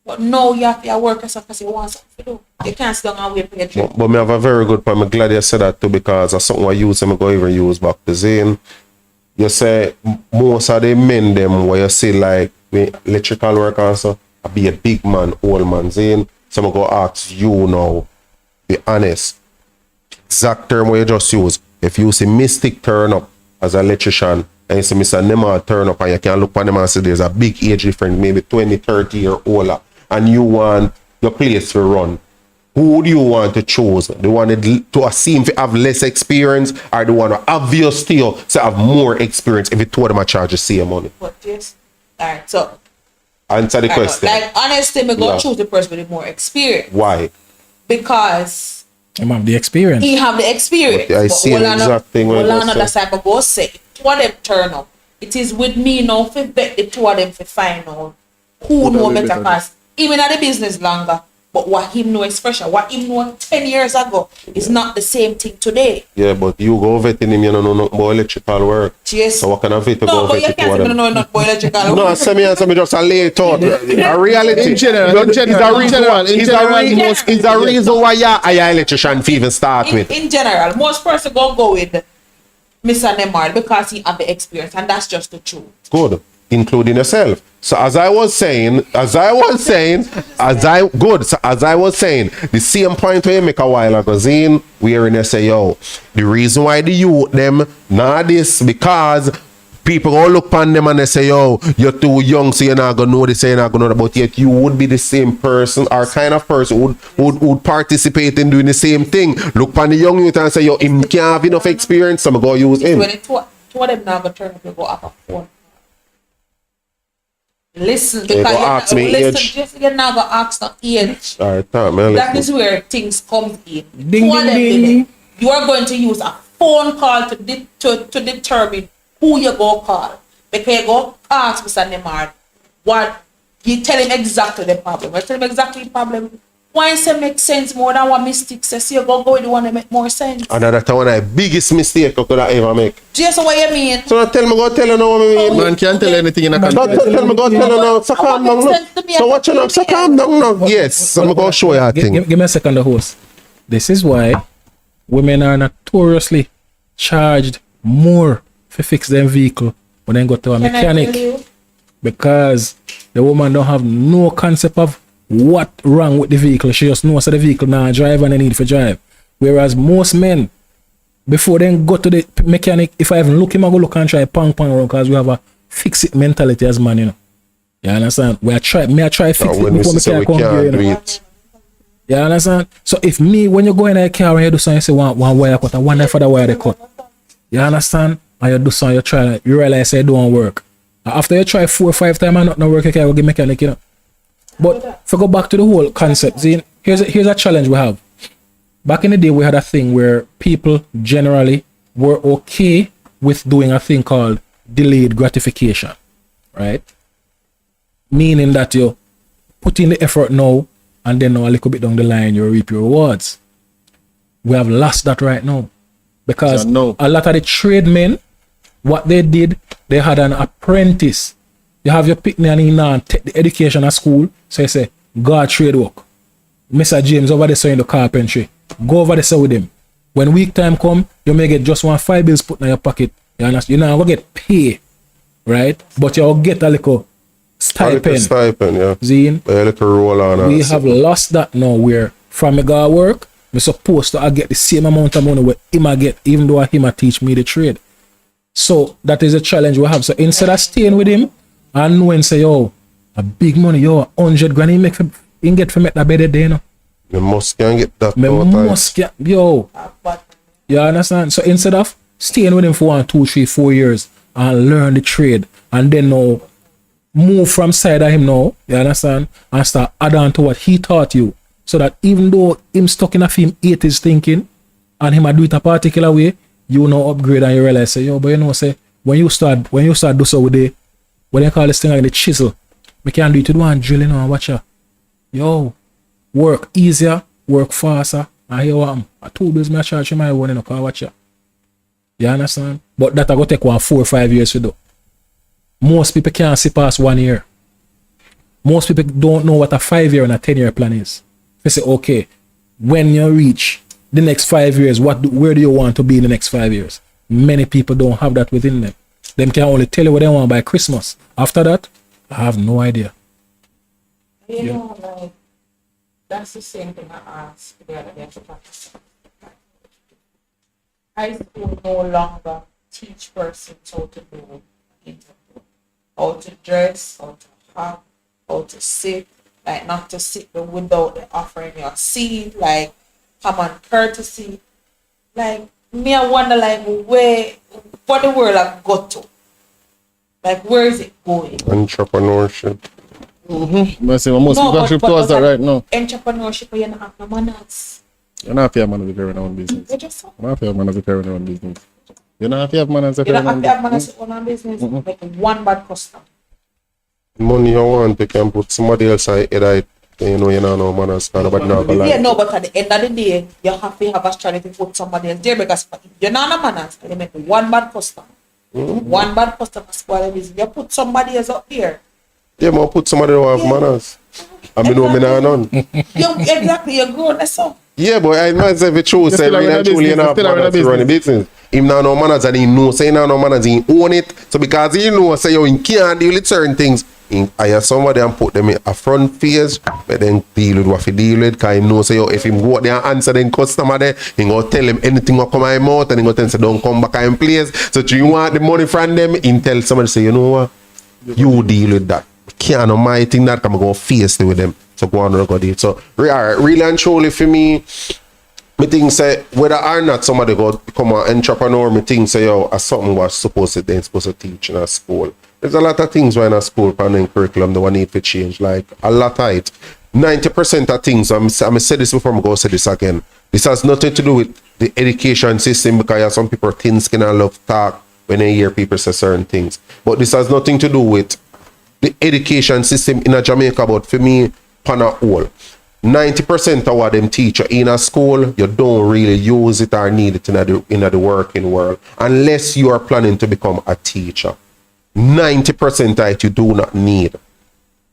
But no, you have to work yourself because you want something to do. You can't sit down and wait for your trade. But me have a very good point. I'm glad you said that too because that's something I use and I go even use back to Zane. You say most of the men them where you see like electrical work also, I be a big man, old man Zane. So I'm going to ask you now, be honest. Exact term where you just use. If you see Mystic turn up as an electrician and you see Mr. Nemar turn up and you can look at them and say there's a big age difference, maybe 20, 30 year older, and you want your place to run, who do you want to choose? The one to seem to have less experience or the one obvious to you to have more experience if you told them I charge the same money? But yes. Alright, so Answer the question. like honestly, me go Yeah. choose the person with more experience. Why? Because him have the experience. he have the experience. But I see an exact thing what you Well, just that's said. why I go say, two of them turn up. It is with me now to bet the two of them to find out who know better cause even at the business longer. But what him know is fresher. What him know 10 years ago is not the same thing today. Yeah, but you go vetting him, you don't know nothing about electrical work. Yes. So what kind of vet to No, go but you vet can't to say me them? no not boy electrical. No, send me just a lay thought. A reality. In general, It's a reason why you're an electrician to even start with. In general, most person go with Mr. Nemard because he have the experience, and that's just the truth. Good, including yourself. So as I was saying, the same point where you make a while ago, Zine, wherein you say, yo, the reason why the youth them not this because people all look upon them and they say, yo, you're too young, so you're not gonna know this, you're not gonna know that. But yet you would be the same person or kind of person would participate in doing the same thing. Look upon the young youth and say, yo, him can't have enough experience, so I'm gonna use him. When two of them now go turn up, you go up a phone. Listen, They because go ask me age. just you're not gonna ask the age. Alright, man. That is where things come in. Ding, Two of ding, them ding. there. You are going to use a phone call to determine who you go call. Because you go ask Mr. Nemard what you tell him exactly the problem. You tell him exactly the problem. Why say make sense more than what mistake says? You go with the one that make more sense. And that's one of the biggest mistake I could have ever make. Just what you mean? So don't tell me, go tell you now what I mean. Man can't tell anything in a Don't context. tell me, go tell you now. So calm down now. So watch you now. So calm down now. Yes, so I'm going to show you a thing. Give me a second, the host. This is why women are notoriously charged more to fix their vehicle when they go to a Can I mechanic, tell you? because the woman don't have no concept of what wrong with the vehicle. She just knows that the vehicle now drive and they need to drive. Whereas most men, before they go to the mechanic, if I even look him, I go look and try pang around because we have a fix it mentality as man, you know. You understand? I try fix it When we before me say can we come here, you can't do know. it. You understand? So if me, when you go in a car and you do something, you say one wire cut and one for the wire they cut. You understand? And you do something, you try, you realize it don't work. And after you try 4 or 5 times and not work, you can go get mechanic, you know. But if I go back to the whole concept, Zine, here's a challenge we have. Back in the day, we had a thing where people generally were okay with doing a thing called delayed gratification, right? Meaning that you put in the effort now, and then now a little bit down the line, you reap your rewards. We have lost that right now. Because Yeah, no. a lot of the trade men, what they did, they had an apprentice. You have your picnic and you now take the education at school, so you say, go at trade work. Mr. James over there saying the carpentry. Go over there with him. When week time come, you may get just 5 bills put in your pocket. You understand? You're not going to get pay, right? But you'll get a little stipend. Stipend, yeah. Zine, A little roll on. we have lost that now where from a guy work, we're supposed to get the same amount of money what him I get, even though him I teach me the trade. So that is a challenge we have. So instead of staying with him and knowing say, yo, a big money, yo, 100 grand he get for make that better day, you know. You must can get that. Me all the time. must get, yo. But You understand? So instead of staying with him for 1, 2, 3, 4 years and learn the trade and then now move from side of him now, you understand? And start add on to what he taught you. So that even though him stuck in a film 80s thinking and him a do it a particular way, you now upgrade and you realize say, yo, but you know, say when you start do so with the what they call this thing like the chisel, we can do it with one drilling and watch ya. Yo, work easier, work faster, and here what I 2 bills me charge you my one in a car watch ya. You understand? But that I go take 1 4 or 5 years to do. Most people can't see past 1 year. Most people don't know what a 5-year and a 10-year plan is. They say, okay, when you reach the next 5 years, where do you want to be in the next 5 years? Many people don't have that within them. Them can only tell you what they want by Christmas. After that, I have no idea. you know, like that's the same thing I asked the other day. High school no longer teach persons how to do interview, how to dress, how to hug, how to sit, like not to sit without offering your seat, like common courtesy. Like me, I wonder like what the world have got to. Like where is it going? Entrepreneurship. I say, most people but- trip but- towards but that right now. Entrepreneurship, you don't have no manners. You're not have man as a parent own business. You just You're not have man as a parent own business. You're not have man as a you don't parent have own to have business. manners on business. Like one bad customer. Money you want, you can put somebody else on your head. You know, you don't know manners, nobody know about Yeah, life. no, but at the end of the day, you have to have a strategy to put somebody else there because if you're not a manners, you make one bad customer. One bad customer spoil the business. You put somebody else up there. Yeah, man, put somebody who have manners. I mean, no, me nah none. Exactly, you're grown, that's all. Yeah, but I might say if it's true, say still really have and a truly business, enough you still have a manners to run the business. Him now no manners and he know, say now no manners, he own it. So because he know, say yo, he can't deal with certain things, he hire somebody and put them in a front face, but then deal with what he deal with, because he know, say yo, if him go out there and answer them customer there, he gonna tell him anything will come out of him mouth and he gonna tell him, say don't come back in place. So if you want the money from them, he tell somebody, say, you know what, you deal with that. Can't no my thing that I'm gonna face it with them. So go on and go deal. So really and truly for me think say whether or not somebody go become an entrepreneur, me think say yo, as something was supposed to teach in a school. There's a lot of things when a school planning curriculum that we need to change. Like a lot of it. 90% of things, I'm said this before, I'm going to say this again. This has nothing to do with the education system because some people are thin skin and love talk when they hear people say certain things. But this has nothing to do with the education system in a Jamaica, but for me, pan a whole. 90% of what them teach you in a school, you don't really use it or need it in the working world unless you are planning to become a teacher. 90% of it you do not need.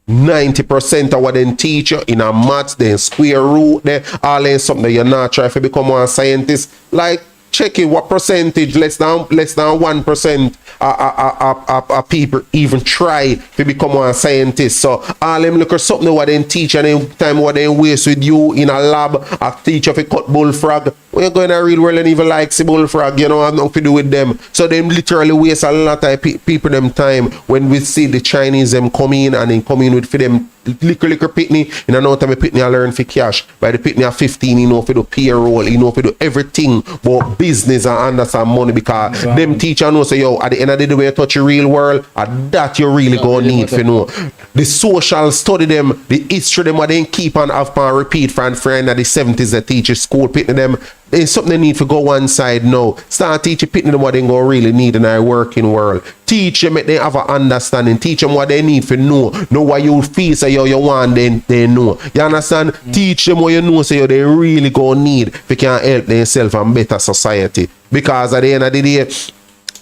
90% of what they teach you in a maths, then square root, then all in something that you're not trying to become a scientist. Like checking what percentage, less than 1% of people even try to become a scientist. So all them look at something what they teach and then time what they waste with you in a lab, a teacher if you cut bullfrog. When you go in a real world and even like see bullfrog, you know, have nothing to do with them. So them literally waste a lot of people them time when we see the Chinese them come in and then come in with for them little pitney. In another time pitney I learn for cash. By the pitney at 15, you know for the payroll, you know for do everything but business and understand money because them teacher know say yo at the end of the day when you touch the real world, at that you really gonna need to know. The social study them, the history them what they keep on have and repeat from friend at the 70s that teach school pitney them. It's something they need to go one side now. Start teaching pitney them what they gonna really need in our working world. Teach them make they have an understanding. Teach them what they need for know what you feel say yo you want then they know. You understand? Teach them what you know say yo they really gonna need if you can help themselves and better society. Because at the end of the day,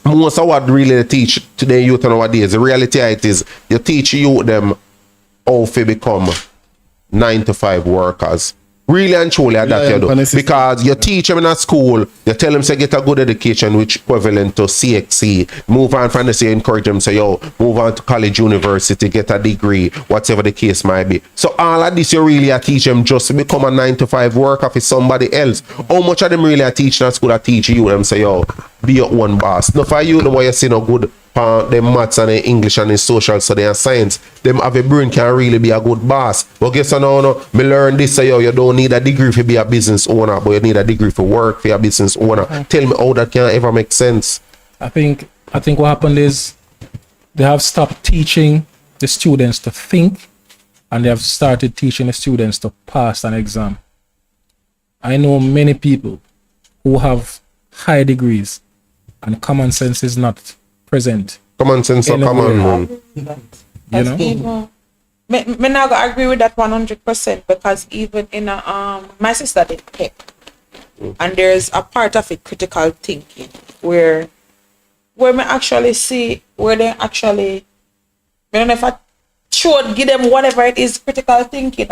most of what really they teach today youth nowadays, the reality it is you teach youth them how to become 9-to-5 workers. Really and truly that you do. Because you teach them in a school, you tell them to get a good education which equivalent to CXC. Move on from the say encourage them say yo, move on to college, university, get a degree, whatever the case might be. So all of this you really teach them just to become a 9-to-5 worker for somebody else. How much of them really teach in a school that teach you them say yo, be your own boss. No for you the way you see no good them maths and the English and the social study and science, them have a brain can really be a good boss. But guess what no, me learn this say yo, you don't need a degree to be a business owner, but you need a degree for work for a business owner. Tell me how that can ever make sense. I think what happened is they have stopped teaching the students to think and they have started teaching the students to pass an exam. I know many people who have high degrees and common sense is not present. Common sense or common man. You know? Me not gonna agree with that 100% because even in my sister did tech, and there's a part of it critical thinking where me actually see where they actually, I don't know if I should give them whatever it is critical thinking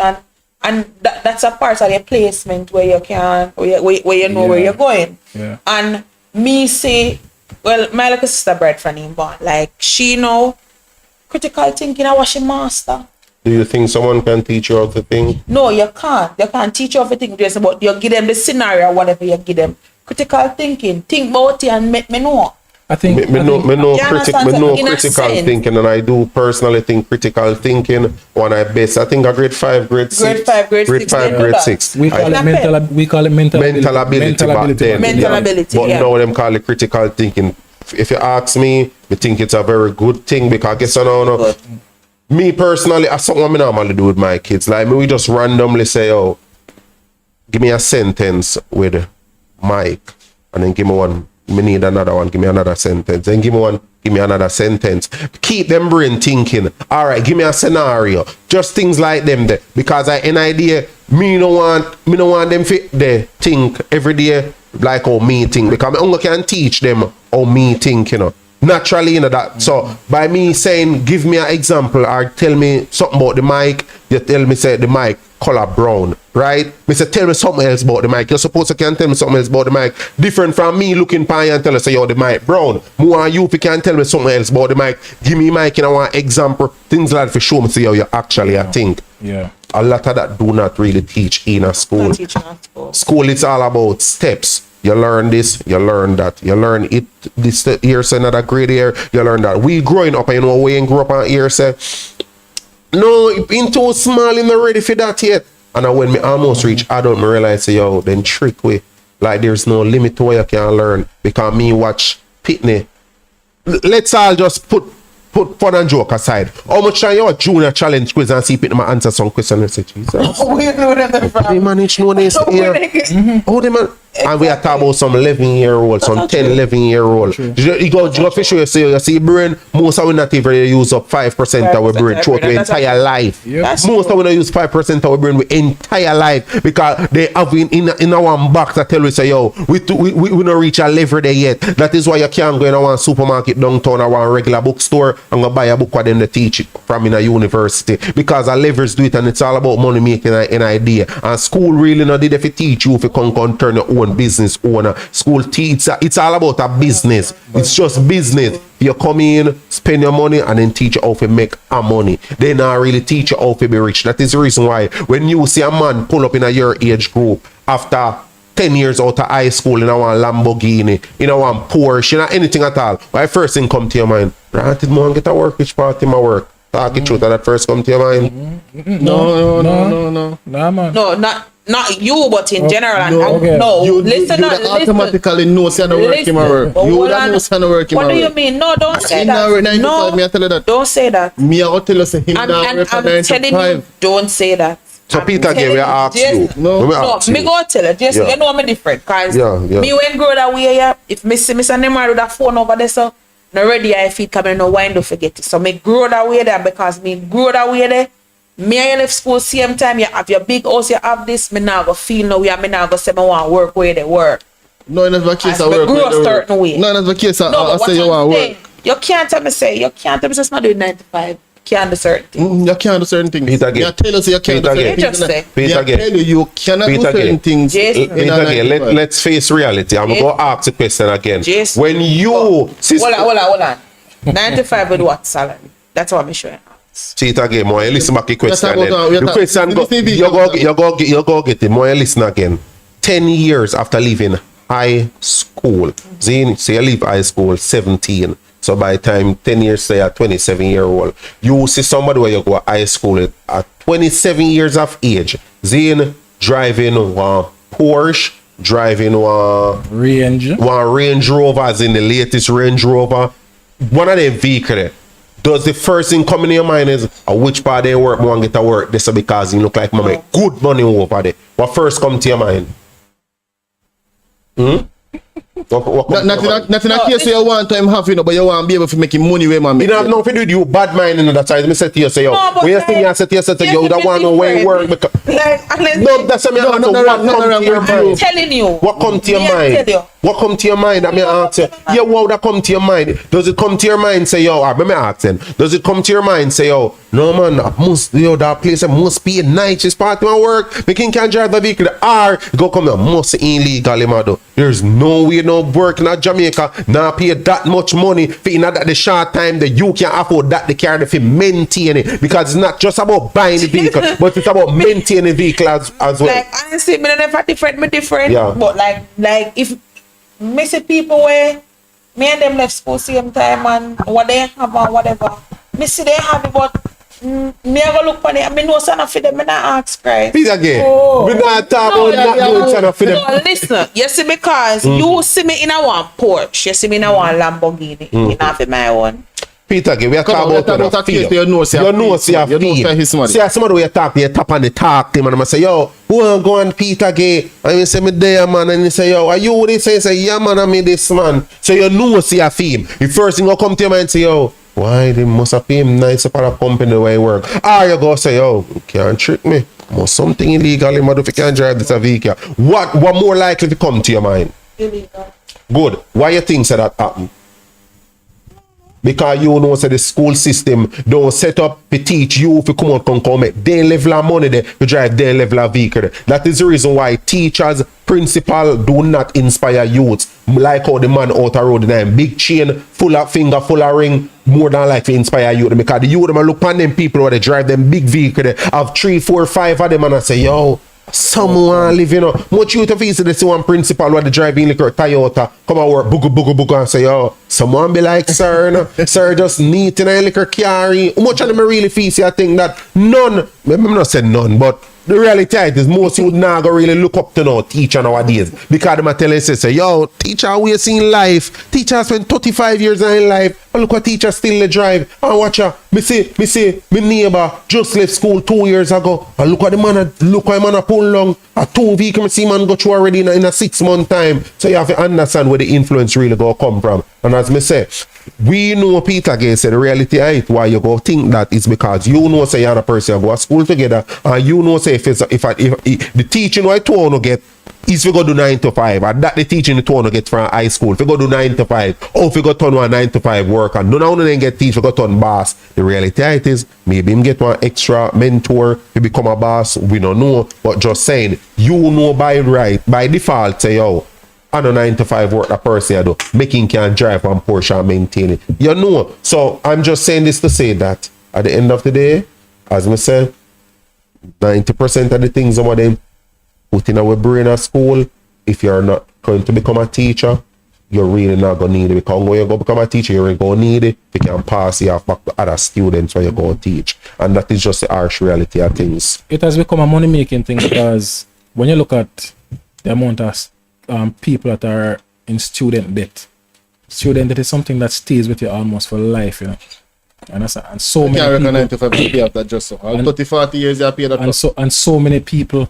and that's a part of your placement where you can where you know where you're going. Yeah. And me say, well, my little sister bred from him born. Like she know critical thinking I was she master. Do you think someone can teach you how to think? No, you can't. You can't teach you everything just about you give them the scenario, whatever you give them. Critical thinking. Think about it and make me know. I think Me know critical in a sense. thinking, and I do personally think critical thinking one I best. I think a grade 5, grade 6. Grade 5, grade 6, they do grade that. 6. we call it mental ability back then. Mental ability, But yeah. now them call it critical thinking. If you ask me, I think it's a very good thing because I guess I don't know. Me personally, that's something I normally do with my kids. Like me, we just randomly say, oh, give me a sentence with Mike, and then give me one. Me need another one, give me another sentence. Then give me one, give me another sentence. Keep them brain thinking. All right, give me a scenario. Just things like them there. Because I an idea, me no want them fit there think every day like how me think. Because I only can teach them how me think, you know. naturally, you know that. So by me saying, give me an example or tell me something about the mic, you tell me say the mic color brown, right? Me say tell me something else about the mic. You're supposed to can tell me something else about the mic, different from me looking by you and tell us say yo the mic brown. More you if you can tell me something else about the mic. Give me mic and I want example things like that for show me see how you actually I think. Yeah. A lot of that do not really teach in a school. Not teaching at school. School it's all about steps. You learn this, you learn that, you learn it. This here say another grade here, you learn that. We growing up, and you know, we ain't grew up on here say, no, it been too small, you not ready for that yet. And then when me almost reach adult, me realize say, yo, then trick way. Like there's no limit to what you can learn because me watch Pitney. Let's all just put fun and joke aside. How much are your junior challenge quiz and see Pitney man answer some question and say, Jesus. We know them from. They manage know this here. Oh, they man. And we are talking about some 11-year-old, some 10, 11-year-old. You go fish you see brain, most of we not even use up 5% of our brain throughout our entire life. Yep. Most of we not use 5% of our brain with entire life because they have in our box that tell we say, yo, we not reach a level there yet. That is why you can't go in a one supermarket downtown or one regular bookstore and go buy a book what them they teach it from in a university. Because our levels do it and it's all about money making an idea. And school really not did if it teach you if you can turn your own business owner. School teach it's all about a business. It's just business. You come in, spend your money, and then teach you how to make a money. They not really teach you how to be rich. That is the reason why when you see a man pull up in your age group after 10 years out of high school in a one Lamborghini, in a one Porsche, in anything at all, why first thing come to your mind? Granted, man, get a work, which part in my work? Talk it truth, that first come to your mind? No. Nah, man. No, not you, but in general. okay. Listen. Automatically know say no work in my work. You would know say no work in my What work. do you mean? No, don't say In that. our 95, No, me I tell you that. don't say that. Me I go tell you say him I'm now work for telling you, 95. don't say that. So I'm Peter again, telling we ask Jason- you. No. We No, ask me you. go tell you, Jason, Yeah. you know me different. Cause Yeah. me when grow that way, yeah, if me see Mr. Neymar with that phone over there, so no ready I feet coming no wind to forget it. So me grow that way there because me grow that way there. Me and you left school same time, you have your big house, you have this, me now go feel no way, me now go say me want work where they work. No, that's the case As I me work. grow where they a work. certain way. No, that's the case I But say you want I'm work. saying, you can't tell me say it's not doing 9 to 5. Can't do certain things. You can't do certain things. Peter again. You tell us you can't do Peter certain again. things. Just say. Peter Me again. tell you cannot do Peter certain again. things. Jason. in a Again, 95. let's face reality. I'm Jason. going to ask the question again. Jason. When you... Hold on. 95 with what salary? That's what I'm showing. See it again, more. Listen back to the question. That's about- Then. The that's- question go, listen to you go get it. More listen again. 10 years after leaving high school. Zine, say you leave high school 17. So by the time 10 years, say you're 27-year-old. You see somebody where you go to high school at 27 years of age. Zine driving one Porsche, driving one Range Rover, as in the latest Range Rover. One of them vehicles there. Does the first thing come in your mind is which part they work, me want to get to work? This is because you look like me make good money over there. What first come to your mind? What come to your mind? Not in a case where you want time have, you know, but you want to be able to make money where man You make. don't have nothing to do with you bad mind in that side. Me say to you, say yo, No, but when you like- see me, I say to you, you don't want to know where you work. Because... No, that's what I no, mean. What come to your I'm mind? telling you. What come to your Me, I mind? tell you. What come to your mind? I mean, ask you. Yeah, what would that come to your mind? Does it come to your mind? Say yo, or let me ask then. Does it come to your mind? Say yo, no man, that place must be a night. It's part of my work. The king can drive the vehicle. Or go come here, must illegally, man. There's no way no work in Jamaica. Now pay that much money for in that the short time that you can afford that the car to maintain it, because it's not just about buying the vehicle, but it's about maintaining the vehicle as well. Like honestly, me never different. Yeah. But like if me see people where me and them left school same time and what they have and whatever, me see they have it, but me I go look for it. I mean, no son for them. Me not ask Christ. Peter again. Oh. We not talk about that good son of them. No, listen. You see, because you see me in a one Porsche, you see me in a one Lamborghini. You not for my one. Peter again, we are talking about a case where you know, say you know, see a you know, say his money. See somebody where you talk, you tap on the talk him, and I say, yo, who am going Peter again? And you say me there, man, and you say, yo, are you what they say, yeah, man, I mean this man. So you know, see a theme. The first thing will come to your mind and say, yo, why they must have paid him nice for a company where he work? Or you go say, yo, you can't trick me. Must something illegal, man, if you can't drive this vehicle. What more likely to come to your mind? Illegal. Good. Why you think so that happened? Because you know, say the school system don't set up to teach you if you come out come make their level of money there to drive their level of vehicle there. That is the reason why teachers, principal do not inspire youths. Like how the man out the road them big chain, full of finger, full of ring, more than like to inspire youth. Because the youth them look on them people where they drive them big vehicle there, have 3, 4, 5 of them and I say, yo, someone live, you know. Much youth of easy to see one principal where they driving like a Toyota, come and work, bugu, and say, yo, someone be like, sir, you know, sir, just neat in a liquor carry. How much of them really feel? See, I think that none, I'm not saying none, but the reality is most youth now go really look up to no teacher nowadays. Because them are telling say, yo, teacher we seen life. Teacher spent 35 years in life. And look what teacher still they drive. And watch her. Me see, my neighbor just left school 2 years ago. And look what the man pull long. A 2 vehicle, me see man go through already in a 6 month time. So you have to understand where the influence really go come from. And as me say, we know Peter Gay said the reality is why you go think that is because you know say you're a person go to school together and you know say if the teaching what you want to get is we go do 9 to 5 and that the teaching you want to get from high school if you go do 9 to 5 or if you go turn one 9 to 5 work and none of them get teach you go turn boss. The reality is maybe him get one extra mentor to become a boss, we don't know, but just saying you know by default say yo and a 9 to 5 work that person I do. Making can drive one Porsche and maintain it. You know. So I'm just saying this to say that at the end of the day, as I said, 90% of the things some of them put in our brain at school, if you're not going to become a teacher, you're really not going to need it. Because when you go become a teacher, you're going to need it. You can pass it off back to other students when you go teach. And that is just the harsh reality of things. It has become a money-making thing because when you look at the amount of people that are in student debt is something that stays with you almost for life, you know. And so many people 95 pay after just so 30-40 years you pay that and so many people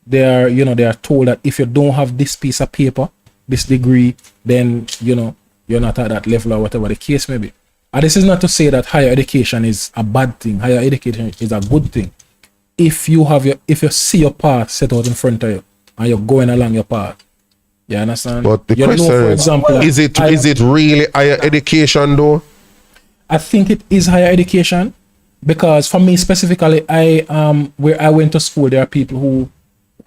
they are told that if you don't have this piece of paper, this degree, then you know you're not at that level or whatever the case may be. And this is not to say that higher education is a bad thing. Higher education is a good thing if you see your path set out in front of you and you're going along your path. You understand? But the you question know, for example, is it really higher education though? I think it is higher education because for me specifically, where I went to school, there are people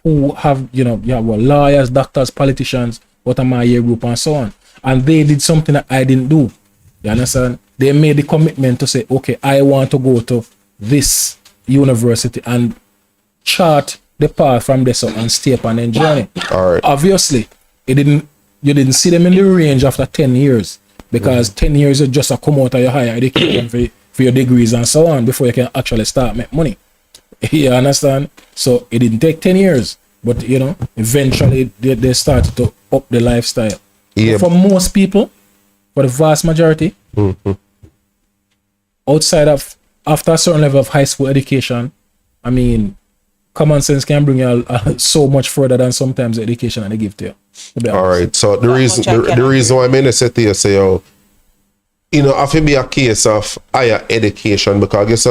who have lawyers, doctors, politicians, what am my year group and so on, and they did something that I didn't do. You understand? They made the commitment to say, okay, I want to go to this university and chart the path from this and stay up and enjoy it. All right. Obviously, you didn't see them in the range after 10 years because 10 years you just come out of your higher education for your degrees and so on before you can actually start make money. You understand? So it didn't take 10 years, but eventually they started to up the lifestyle. Yeah. For most people, for the vast majority, outside of after a certain level of high school education, I mean, common sense can bring you so much further than sometimes the education that they give to you. All right. So the reason why I'm going to say to you, say, have to be a case of higher education because I guess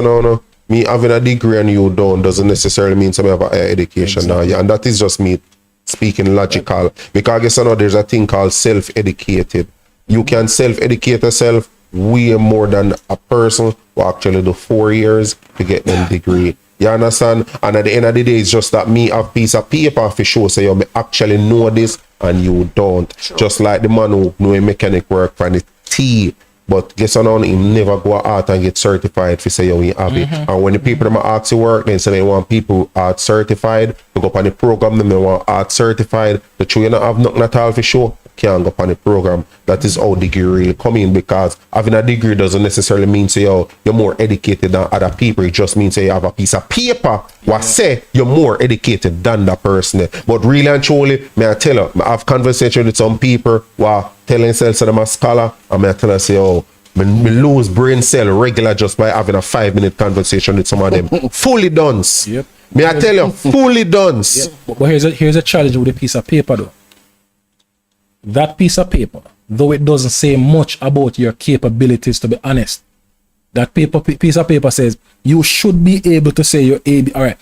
me having a degree and you don't doesn't necessarily mean somebody have a higher education now. Yeah, and that is just me speaking logical because I guess there's a thing called self-educated. You can self-educate yourself way more than a person who actually do 4 years to get them degree. You understand? And at the end of the day, it's just that me have piece of paper for sure say you actually know this and you don't. Sure. Just like the man who know a mechanic work for the T, but guess what, he never go out and get certified for say you have it. And when the people that ask to work, then say they want people art certified to go up on the program, then they want art certified. The true you not have nothing at all for sure. Can't go up on the program. That is how degree really come in because having a degree doesn't necessarily mean say you're more educated than other people. It just means say you have a piece of paper what say you're more educated than that person. But really and truly, may I tell you, I have conversation with some people who are telling themselves that I'm a scholar and may I tell you say, me lose brain cell regular just by having a 5-minute conversation with some of them. Fully done. Yep. May I tell you, fully done. Yep. But here's a challenge with a piece of paper though. That piece of paper, though it doesn't say much about your capabilities, to be honest, that piece of paper says you should be able to say your all right,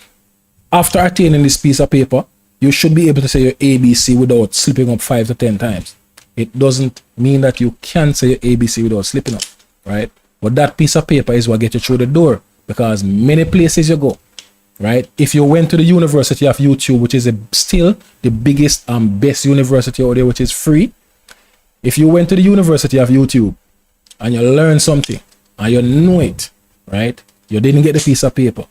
after attaining this piece of paper, you should be able to say your ABC without slipping up 5 to 10 times. It doesn't mean that you can say your ABC without slipping up. right? But that piece of paper is what gets you through the door, because many places you go, right? If you went to the University of YouTube, which is still the biggest and best university out there, which is free. If you went to the University of YouTube and you learn something and you know it, right? You didn't get the piece of paper,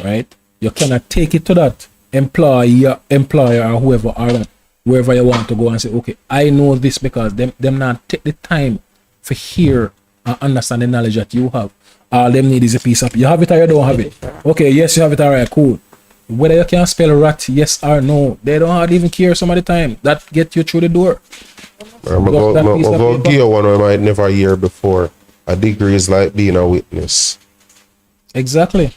right? You cannot take it to that employer or whoever, or wherever you want to go and say, okay, I know this, because them not take the time for hear and understand the knowledge that you have. All them need is a piece of, you have it or you don't have it. Okay, yes, you have it, all right, cool. Whether you can spell rat, yes or no, they don't even care some of the time. That get you through the door. I'm going to give one I might never hear before. A degree is like being a witness. Exactly.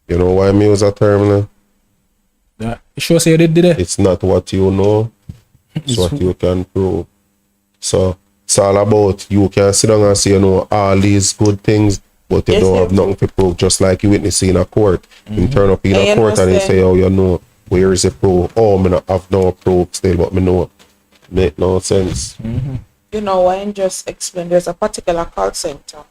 You know why I use that term now? Yeah. You sure say you did it? It's not what you know, it's what you can prove. So it's all about, you can sit down and say you know all these good things, but you don't have nothing to prove. Just like you witness in a court. You turn up in a court and you say, oh, you know, where is the proof? Oh, I not have no proof still, but me know. Make no sense. You know, I just explained, there's a particular call center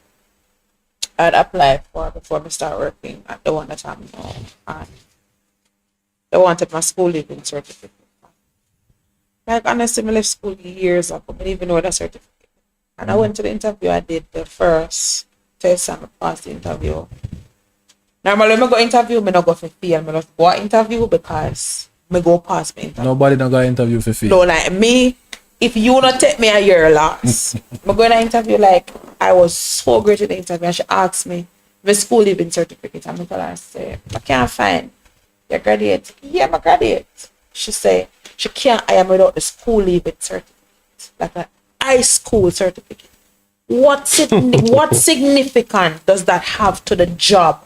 I'd applied for before I start working at the one that I'm now. And they wanted my school leaving certificate. Like, honestly, I left school years ago. I didn't even know that certificate. And I went to the interview. I did the first test and I passed the interview. Normally, when I go interview, I don't go for fee. I just go interview because I go past my interview. Nobody don't got interview for fee. No, like me, if you not take me a year loss, I'm going to interview like I was so great in the interview. And she asked me my school leaving certificate. I'm going to say, I can't find your graduate. Yeah, I'm a graduate. She say she can't hire me without the school leaving certificate, like an high school certificate. What significance does that have to the job?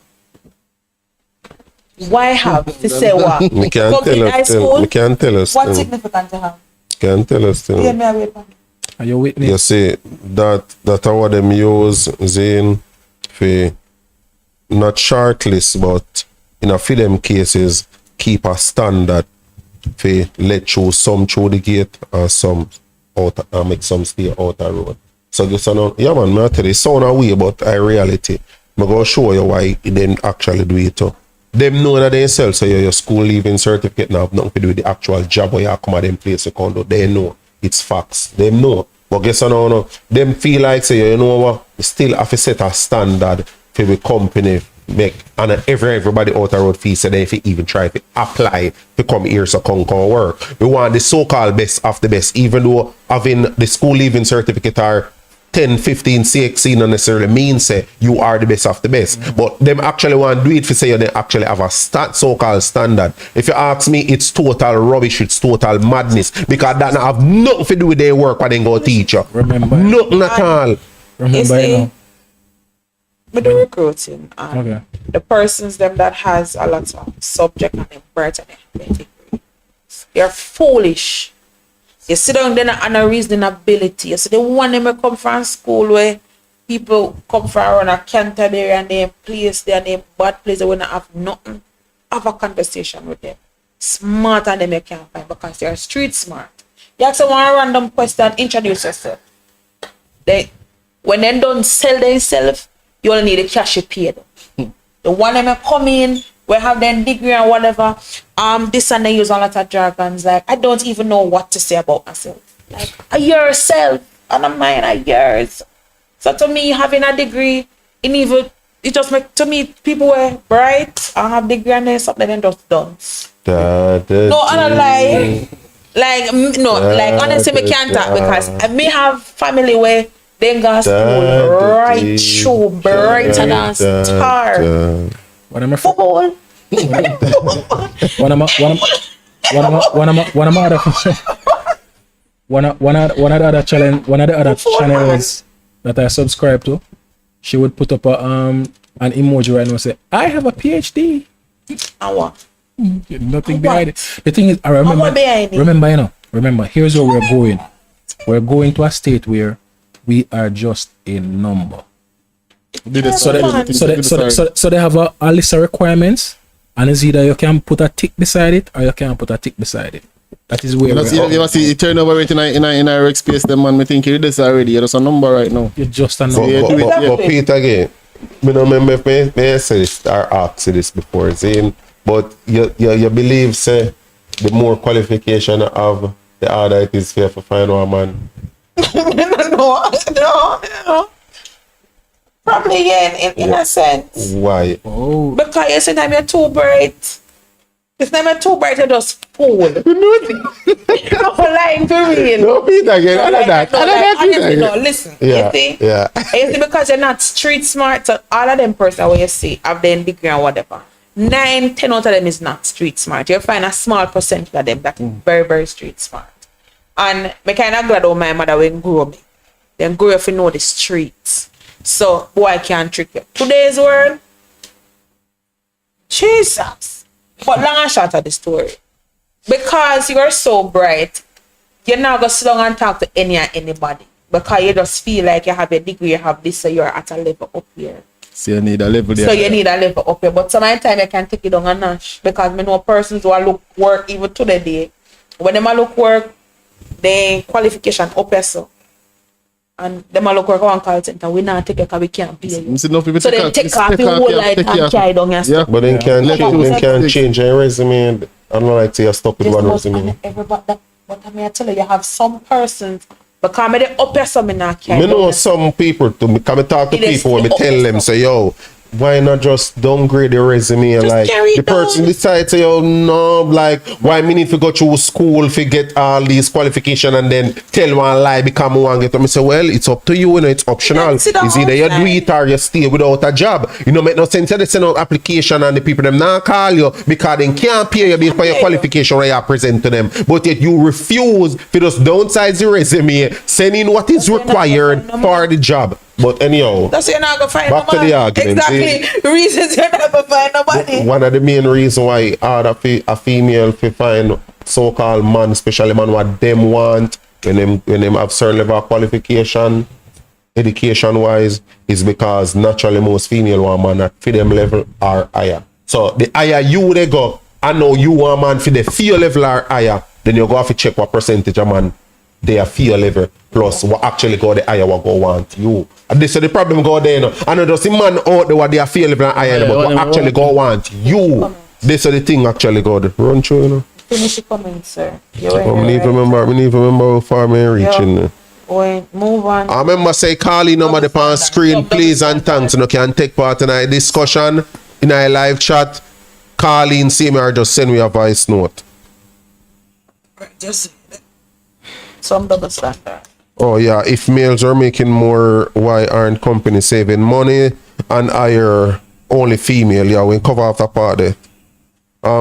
Why have to say what? We can't tell us still. We can't tell us What still. significance to have? Can't tell us still. Yeah, me away from. Are you witness? You see, that are what them use Zane for not shortlist, but in a few them cases keep a standard for let you some through the gate and some out and make some stay out the road. So this know, yeah man, I tell you, it's sound away, but in reality, I'm gonna show you why they didn't actually do it too. Them know that they sell, so your school leaving certificate now have nothing to do with the actual job where you come at them place you can do. They know. It's facts. Them know. But guess what no, them feel like say, you know what, still have to set a standard for the company make, and everybody out the road fee so they if you even try to apply to come here so come work. We want the so-called best of the best, even though having the school leaving certificate are 10, 15, 16 not necessarily mean say you are the best of the best. But them actually want to do it for say they actually have a so-called standard. If you ask me, it's total rubbish, it's total madness, because that have nothing to do with their work when they go teach you. Remember. Nothing at all. Remember, you know. With the recruiting and Okay. the persons them that has a lot of subject and them bright and them degree, they're foolish. You sit down there and a reasoning ability. You see the one them come from school where people come from around a Canterbury and they place their name bad place, they will not have nothing. Have a conversation with them. Smarter than them you can't find because they're street smart. You ask someone a random question, introduce yourself. When they don't sell themselves, you only need a cash you paid. The one them come in, we have their degree and whatever. This and they use a lot of jargons like I don't even know what to say about myself. Like yourself and a mine are yours. So to me, having a degree, it just make to me people were bright and have degree and then something they just done. No, I don't lie. Like honestly, me can't talk because I may have family where they got school right through brighter than star. What am I Football. one of the other channels that I subscribe to, she would put up an emoji right now and say, I have a PhD. And what? Nothing behind it. The thing is, I remember, here's where we're going. We're going to a state where we are just a number. So they have a list of requirements, and it's either you can put a tick beside it or you can't put a tick beside it. That is where You know, see, turnover rate in a rec space, them man, me think you this already. You're just a number right now. you're just a Yeah, number. do it, yeah. But Peter again, me no remember if me say this or ask you this before, saying, but you believe say the more qualification of the harder it is for find one man. No. Probably yeah, in a sense. Why? Oh, Because you sometimes you're too bright. It's not you're too bright, you just fool. No, lying for real. No, Peter again. I like that. I like that, Peter Honestly, no, again. listen. Yeah, You see? yeah. You see, because you're not street smart, so all of them person when you see have their degree or whatever. 9, 10 out of them is not street smart. You'll find a small percentage of them that is very, very street smart. And me kind of glad how my mother when grew up. Then grew up to know the streets. So boy can't trick you. Today's world, Jesus. But long and short of the story. Because you're so bright, you're not going to sit down and talk to anybody. Because you just feel like you have a degree, you have this, so you're at a level up here. So you need a level there. So you need a level up here. But sometimes you can take it down a notch. Because I know persons who are look work even to the day. When them a look work, they qualification up here so. And them a look work on call center. We not take it because we can't pay you. See, no people So they take off the whole light and carry down your stuff. But then can Left change, to then can six. change your resume. And I don't like to you're stuck with Just one most resume. and everybody that what I mean I tell you, you have some persons because me they up here some in not carry Me down know your some people to me come and talk to It is people when me the tell them opposite. say yo, why not just downgrade the resume? Just Like carry the it down. person decides say yo no, like why me need to go through school to get all these qualifications and then tell one lie become one get. Me say well it's up to you, it's optional. Let's sit down It's either you do outside. it or you stay without a job. You know make no sense to send out application and the people them not call you because they can't pay you based on your pay you. qualification where you present to them. But yet you refuse to just downsize your resume, send in what is That's required enough. for the job. But anyhow, That's why you're not gonna find Back to nobody. the argument, Exactly. Reasons you're not gonna find nobody. one of the main reasons why a female fi find so-called man, especially man what them want when them have certain level of qualification, education wise, is because naturally most female want man at for them level are higher. So the higher you they go, I know you want man for the fear level are higher, then you go have to check what percentage of man they are fear level plus what actually go the higher what go want you. And this is the problem go there, you know. I know just the man out there what they are fear level and higher, but what actually go want you. This is the thing actually go the run through, you know. Finish the comment, sir. You We need to remember how far me reaching. Yeah. Wait, move on. I remember say call in number the on screen, please and thanks. You know, can take part in a discussion, in a live chat. Call in, see me or just send me a voice note. Just some double standard. Oh yeah, if males are making more, why aren't companies saving money and hire only female? Yeah, we cover off that part there.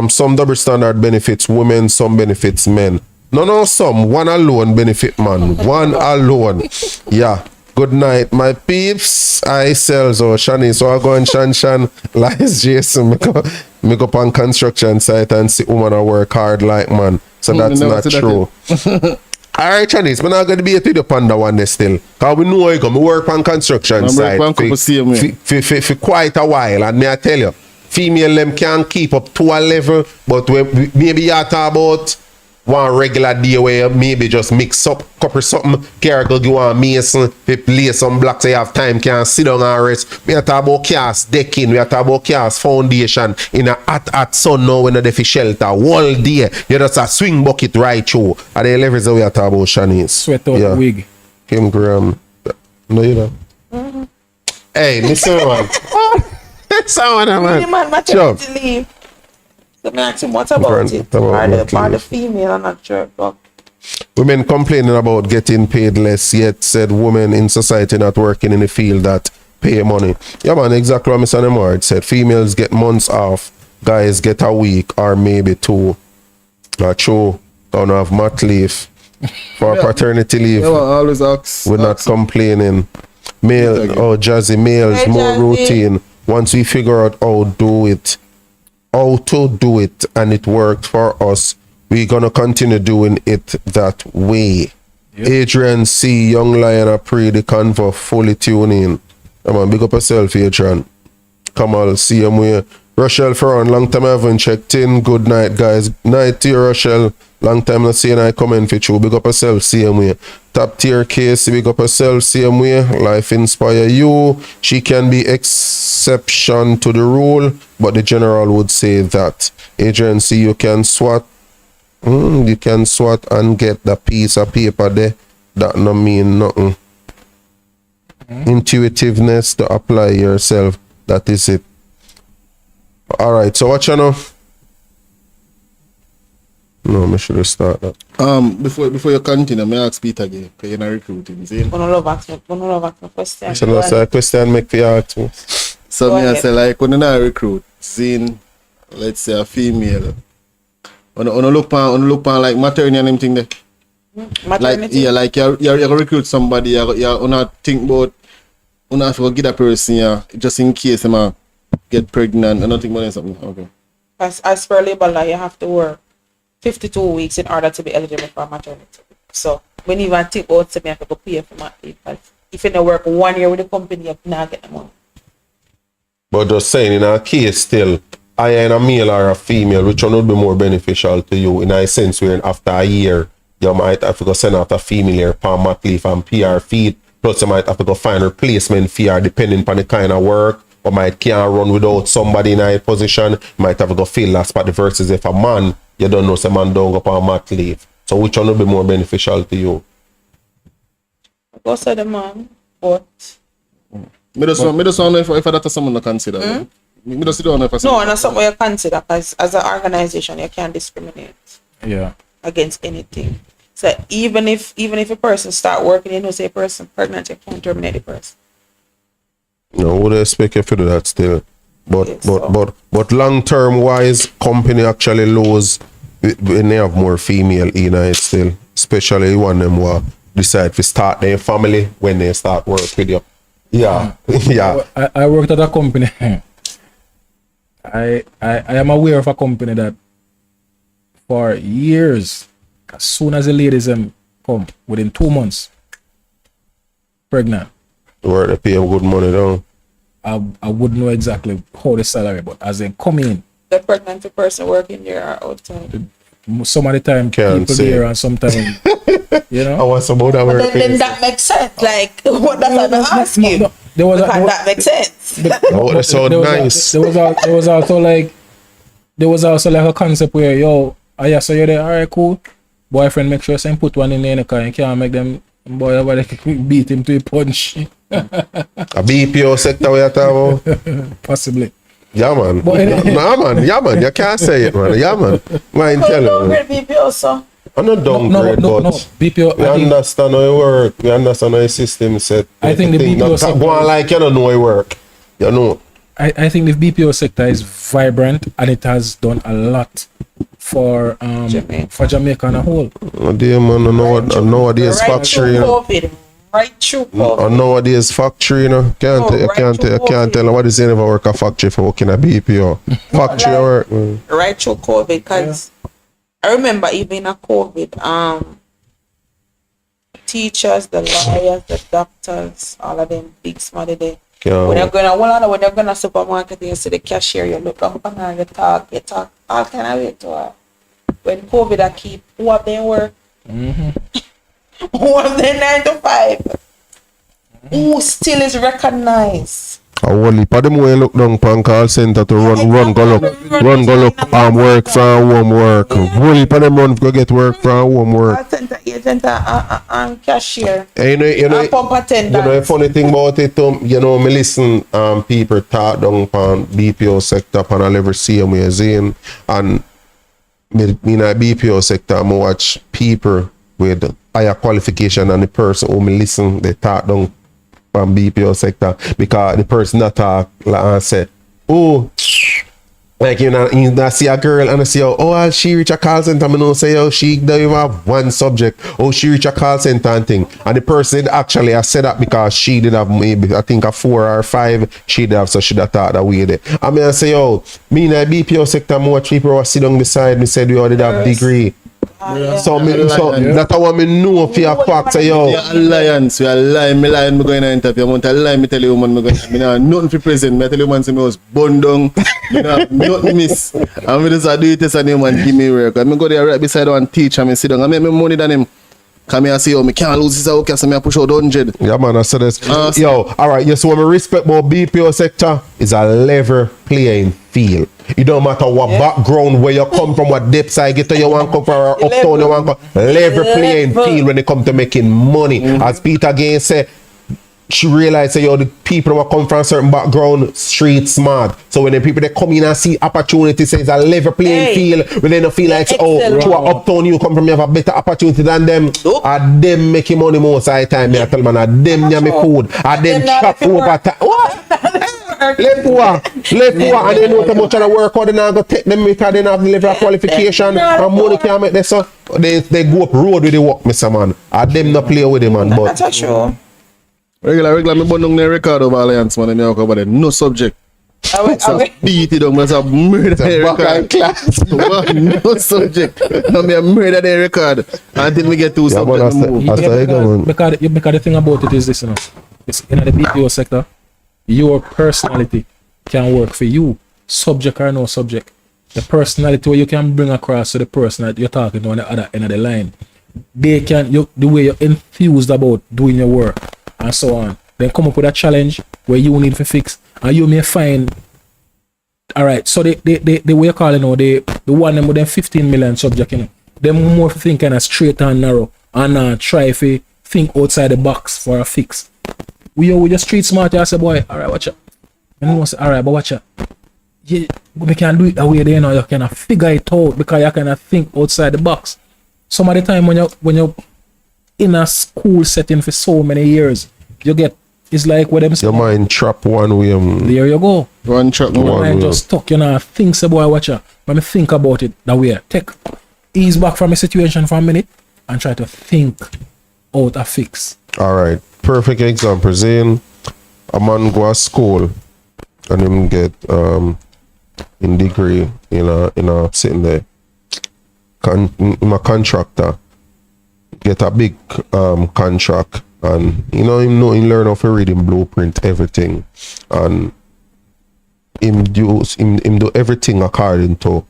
Some double standard benefits women, some benefits men. No, some. One alone benefit man. One alone. Yeah. Good night, my peeps. I sells or Shani. So I go and Shan lies Jason. Me go on construction site and see woman I work hard like man. So that's never not said that true. Alright, Chinese, but I'm not going to be a to the panda one there still. Because we know I go, me work on construction I site work on couple same way. for quite a while. And may I tell you, female them can keep up to a level, but maybe you talk about one regular day where you maybe just mix up couple something, carry go give one mason, lay some blocks so you have time, can sit down and rest. We are talking about cast decking, we are talking about cast foundation in a hot sun now when they fi shelter all day. You just a swing bucket right through. And the levels that we are talking about Shanice. sweat out the wig. Kim Graham. No, you know. Hey, listen, man. Someone, Really, man. man, maternity leave. So me ask him what about Grand- it? about Are maternity the leave. female and not sure. But Women complaining about getting paid less, yet said women in society not working in the field that pay money. Yeah, man, exactly what Mr. Nemard said. Females get months off, guys get a week or maybe two. Not true. Don't have mat leave for paternity leave. Yeah, well, always ask. We're not complaining. Male, Yeah, jazzy males, Hey, more Jazzy. routine. Once we figure out how to do it, and it worked for us, we're gonna continue doing it that way. Adrian C, Young Lion, I pray the convo fully tune in. Come on, big up yourself, Adrian. Come on, see him where Rochelle Ferron, long time I haven't checked in. Good night, guys. Night to you, Rochelle. Long time not seeing I comment for you. Big up yourself, same way. Top tier case, big up yourself, same way. Life inspire you. She can be exception to the rule, but the general would say that. Agency, you can swat. You can swat and get the piece of paper there. That no mean nothing. Intuitiveness to apply yourself. That is it. All right. So what you know? No, I should have start that. Before you continue, may I ask Peter again, because you're not recruiting, see? I don't love asking question. So that's a question make for you ask me. So Go me I ahead. say like when you not recruit, seeing let's say a female, on look pan like maternity and everything there. Like Maternity. yeah, like you recruit somebody, you not think about you have to get that person just in case them get pregnant and nothing about something. Okay. As per labor law, you have to work 52 weeks in order to be eligible for maternity. So when you even think about to me, I have to go pay for my leave. But if you don't work 1 year with the company, you not get the money. But just saying, in a case still, I am a male or a female, which one would be more beneficial to you in a sense where after a year, you might have to go send out a female here for mat leave and PR feed, plus you might have to go find replacement for her depending on the kind of work, or might can't run without somebody in a position, might have to go fill that spot versus if a man, you don't know some man don't go on mat leave. So which one would be more beneficial to you? I go say the man, but Me just want to know if that's someone to consider. Me just don't know if no, and that's something you consider because as an organization, you can't discriminate Yeah. against anything. So even if a person start working, you know, say a person pregnant, you can't terminate the person. No, would expect you to do that still. But Yes, but long term wise, company actually lose when they have more female in it still. Especially one of them who decide to start their family when they start work with you. Yeah. Yeah. I worked at a company. I am aware of a company that for years, as soon as the ladies come, within 2 months, pregnant. Where they pay them good money down. I wouldn't know exactly how the salary, but as they come in, The pregnant person working there or outside. some of the time Can't people say. there and sometimes, you I know. want some more that But work. then that makes sense. Like what does that ask you? No, there was Because that makes sense. Oh, that's so nice. There was also like a concept where yeah, so you're there, alright, cool. Boyfriend, make sure you put one in there in the car. You can't make them boy over there beat him to a punch. A BPO sector we are talking about. Possibly. Yeah man. But anyway. Nah man, yeah man, you can't say it man. Yeah man. Mind tell you. man. People also. I'm not downgrade, no, but BPO. we I think, understand how it work. We understand how the system set. I think the BPO not sector go on is- like you don't know it work. You know. I think the BPO sector is vibrant and it has done a lot for Jamaica on a whole. Oh, dear man, nowadays factory, you know. COVID. Right through COVID. Nowadays factory, you know. Can't tell what is never work a factory for working a BPO. Factory like- work. Man. Right through COVID. Because I remember even in a COVID, teachers, the lawyers, the doctors, all of them big smarty there. When you're going to supermarket and you see the cashier, you look up and her, you talk, all kind of way to her. When COVID I keep who have them work? Who have them 9 to 5? Who still is recognized? I only for them way look down pan call center to run go look work from home work. Only for them run go get work from home work. Call center agent and cashier. And you know, And pump attendant. the funny thing about it, you know, me listen people talk down pan BPO sector pan I never see them way saying, and me in a BPO sector I watch people with higher qualification than the person who me listen they talk down from BPO sector because the person that talk like I said, oh, like you know see a girl and I see oh she reach a call center, I know say she don't even have one subject, she reach a call center and thing, and the person actually I said that because she did have maybe I think a 4 or 5 she did have, so she that thought that way there. I mean I say me in a BPO sector more people who sit down beside me said we already have degree. So that's what me know for a fact. Say yo, Yeah, alliance, we are lying, me going to interview. I'm going to lie, me tell you, man, me going to, me nah nothing for present. Me tell you, man, say me was bun down. Me nah nothing miss. And me just do it as a name and give me work. And me go there right beside one teacher, and me sit down. I make me money than him. Come here and say, yo, me can't lose this okay, so me push out 100. yeah man, I said this. Yo, alright, yes, what me respect about BPO sector is a level playing field. It don't matter what background, where you come from, what depths I get to, you want to come from, or uptown, you want to come. Level playing field when it come to making money. As Peter Gaines said, she realized that the people who come from a certain background, street smart. So when the people that come in and see opportunity, say it's a level playing field, when they don't feel like, oh, to a uptown you come from, you have a better opportunity than them. And them making money most of the time. I tell man, and them me food, and them chop over time. What? Let poor, and they know how much of the work out, they not go take them because they don't have the level of qualification and money can't make this. So they go up road with the work, Mr. Man. And them not play with them, man. But That's sure. Regular, me bun down the record of Alliance, man, and me talk about it. No subject. So beat it down, man, so murder the record. No subject. No, me a murder the record until we get to subject to move. Because the thing about it is this, you know, it's in the BPO sector, your personality can work for you, subject or no subject. The personality where you can bring across to the person that you're talking to on the other end of the line, they can, the way you're enthused about doing your work and so on, then come up with a challenge where you need to fix, and you may find, all right, so the way you call it now, the one them with them 15 million subject, you know, them more think kind of straight and narrow and try to think outside the box for a fix. We just street smart, you say, boy, all right, watch out. And you say, all right, but watch out. Yeah, we can do it that way there, you know, you can figure it out because you can think outside the box. Some of the time when you're in a school setting for so many years, you get, it's like what them say. Your mind trap one way. There you go. One trap, Your mind just stuck, you know, think, say, boy, watch out. When me think about it that way, ease back from a situation for a minute and try to think out a fix. Alright, perfect example. Saying a man go to school and him get in degree in a sitting there. I'm a contractor. Get a big contract, and he learn how to read him blueprint, everything, and him do everything according to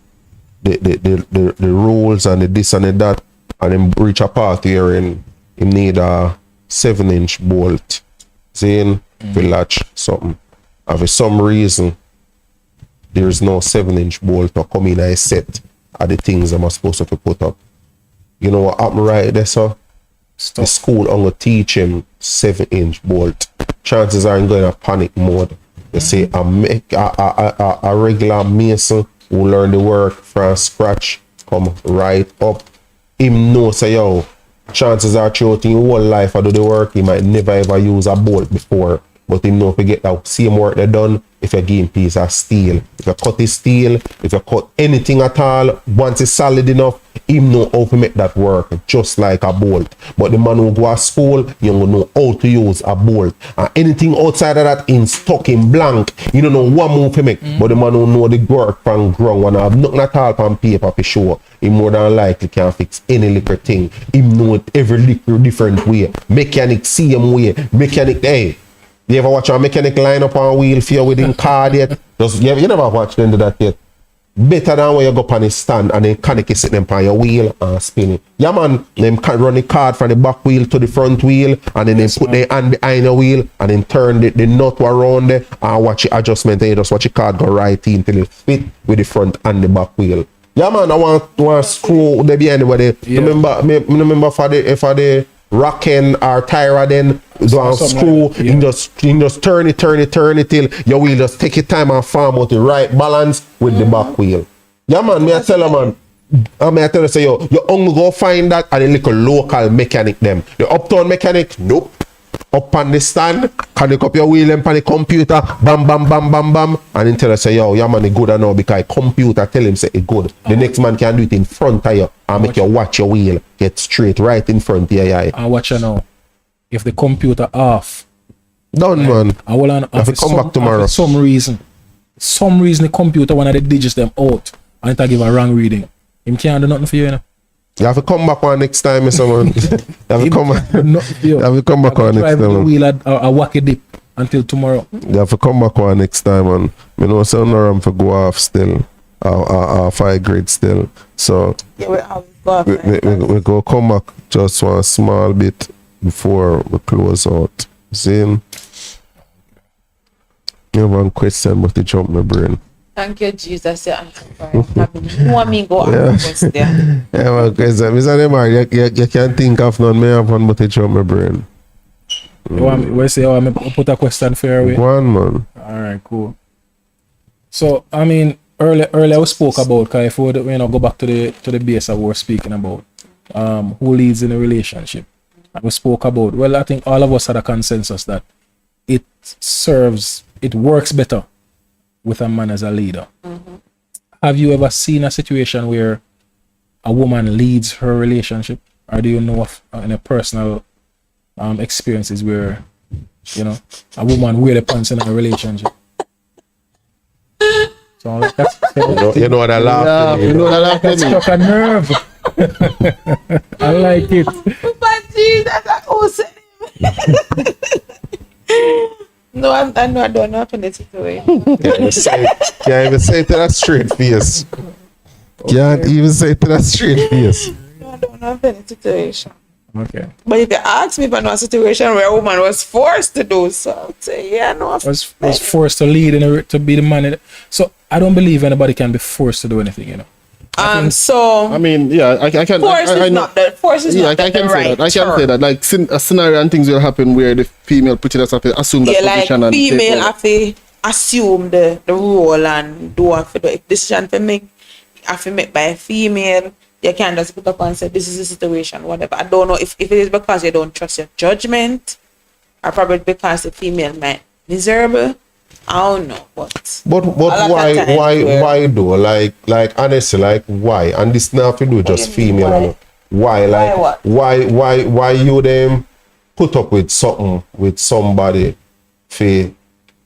the rules and the this and the that, and him reach a part here and him need a 7-inch bolt, saying to latch something. And for some reason there's no 7-inch bolt to come in a set of the things I'm supposed to put up. You know what happened right there, so the school only teach him 7-inch bolt. Chances are I'm going to panic mode. They say a regular mason who learn the work from scratch come right up. Him know say yo, chances are throughout his whole life I do the work, he might never ever use a bolt before. But he know if you get that same work they done, if you give him piece of steel. If you cut his steel, if you cut anything at all, once it's solid enough, him know how to make that work just like a bolt. But the man who go to school, you don't know how to use a bolt. And anything outside of that in stuck in blank, you don't know what move to make. But the man who know the work from ground and have nothing at all on paper for sure, he more than likely can fix any little thing. He know it every little different way. Mechanic same way. Mechanic, hey. You ever watch a mechanic line up on a wheel for you within car yet? You never watch them do that yet. Better than when you go up on the stand and the mechanic is sitting on your wheel and spinning. Yeah man, them can run the card from the back wheel to the front wheel and then they put their hand behind the wheel and then turn the nut around there and watch the adjustment and you just watch the card go right in till it fit with the front and the back wheel. Yeah man, I want screw the behind where they remember for the rocking or tire then do a screw, you just turn it till your wheel just take your time and farm out the right balance with the back wheel. Yeah man, me I tell you man, I tell you say you only go find that at the little local mechanic them. The uptown mechanic, nope. Up on the stand, connect up your wheel and on the computer, bam bam bam bam bam, and then tell us say yo, yeah man, it good or no because computer tell him say it good. The next man can do it in front of you and make you watch your wheel get straight right in front of you. And watch you now. If the computer off, done man. I will have to come back tomorrow. For some reason the computer one of the digits them out and it give a wrong reading. Him can't do nothing for you, you know. You have to come back on next time, someone. You have to come, you have to come back on next Drive the time. wheel a wacky dip until tomorrow. You have to come back on next time, and me know some around for go off still, off high grade still. So Yeah, we always go off. we go come back just one small bit before we close out. See? You have one question, but it jumped my brain. Thank you, Jesus. You answer for it. You want me to go on the there? Yeah, one question. Mr. Neymar, you can't think of none. Me have one, but it jumped my brain. You want me, we say, oh, I put a question for you. One man. All right, cool. So, I mean, earlier we spoke about, cause if we would, go back to the base of what we're speaking about, who leads in a relationship. And we spoke about, well, I think all of us had a consensus that it works better with a man as a leader. Have you ever seen a situation where a woman leads her relationship, or do you know of any personal experiences where a woman wear the pants in a relationship? So like that's You know what I laugh. You know that that struck a nerve. I like it. But Jesus, I also No, I don't know in the situation. Can't even say it to that straight face. Can't even say it to that straight face. No, I don't know in the situation. Okay. But if you ask me if I know a situation where a woman was forced to do so, I'd say, yeah, no. Was forced to lead to be the man. So I don't believe anybody can be forced to do anything, So I mean, yeah, I can. force is know. not the force is Yeah, not I can the say right that. I can say term. that. Like, a scenario and things will happen where the female put it as assume that Yeah, like position and take female over. have to assume the role and do have to do if decision to make have to make by a female. You can't just put up and say this is the situation, whatever. I don't know if it is because you don't trust your judgment, or probably because the female might miserable. I don't know, but But why though? Like honestly, like why? And this not to do just do you mean, female. Why Why? Like what? why you them put up with something with somebody for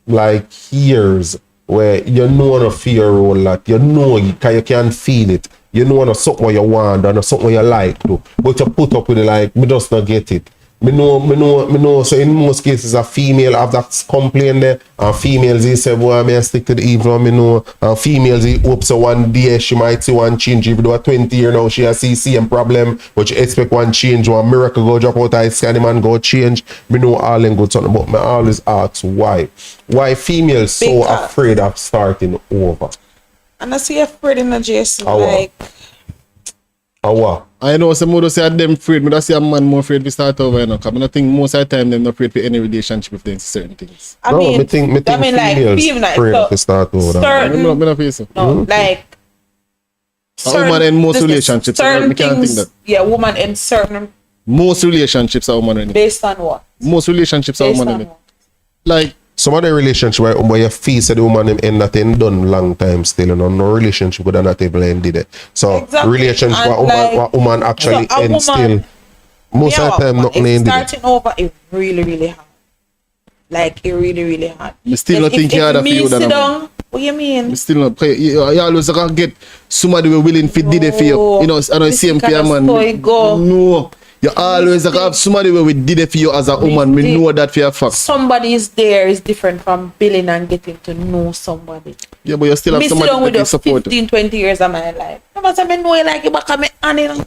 like years where you know no fear role that you know you can feel it. You know no something what you want and something what you like to. But you put up with it like me just not get it. Me know. So in most cases, a female have that complaint there, and females they say, "Boy, I stick to the evil." Me know, and females they hope so one day she might see one change. Even though 20 years now she has the same problem, but she expect one change, one miracle go drop out of the sky, the man go change. Me know all them good something, but me always ask why females so Because- afraid of starting over. and I see afraid in the Jason How like What? I know some more say them afraid, but I see a man more afraid to start over, Because I think most of the time them not afraid for any relationship if they certain things. I No, mean, me think like females female afraid so to start over. certain I'm not face it. no, like A woman in most listen, relationships, certain we can't think things, that. yeah, woman in certain Most relationships are woman in it. based on what? Most relationships are Based woman on in it. what? Like, Some of the relationship where you feel that the woman them end that end done long time still, no relationship with not even ended it. So Exactly. relationship And what woman actually so a end woman- still. Most of the time not if ended it. starting over is really hard. Like it really hard. Me still not think you had a me few than sit a down, what you mean? I still not play. You always can get somebody who willing to did it for you. No. You know, I don't This see him kind for of man. story go. No. You always like have somebody who we did it for you as a woman. We know that for a fact. Somebody is there is different from billing and getting to know somebody. Yeah, but you still have Me sit somebody down with that you is supportive. 15-20 years of my life. Never say me know you like you back of me and you know.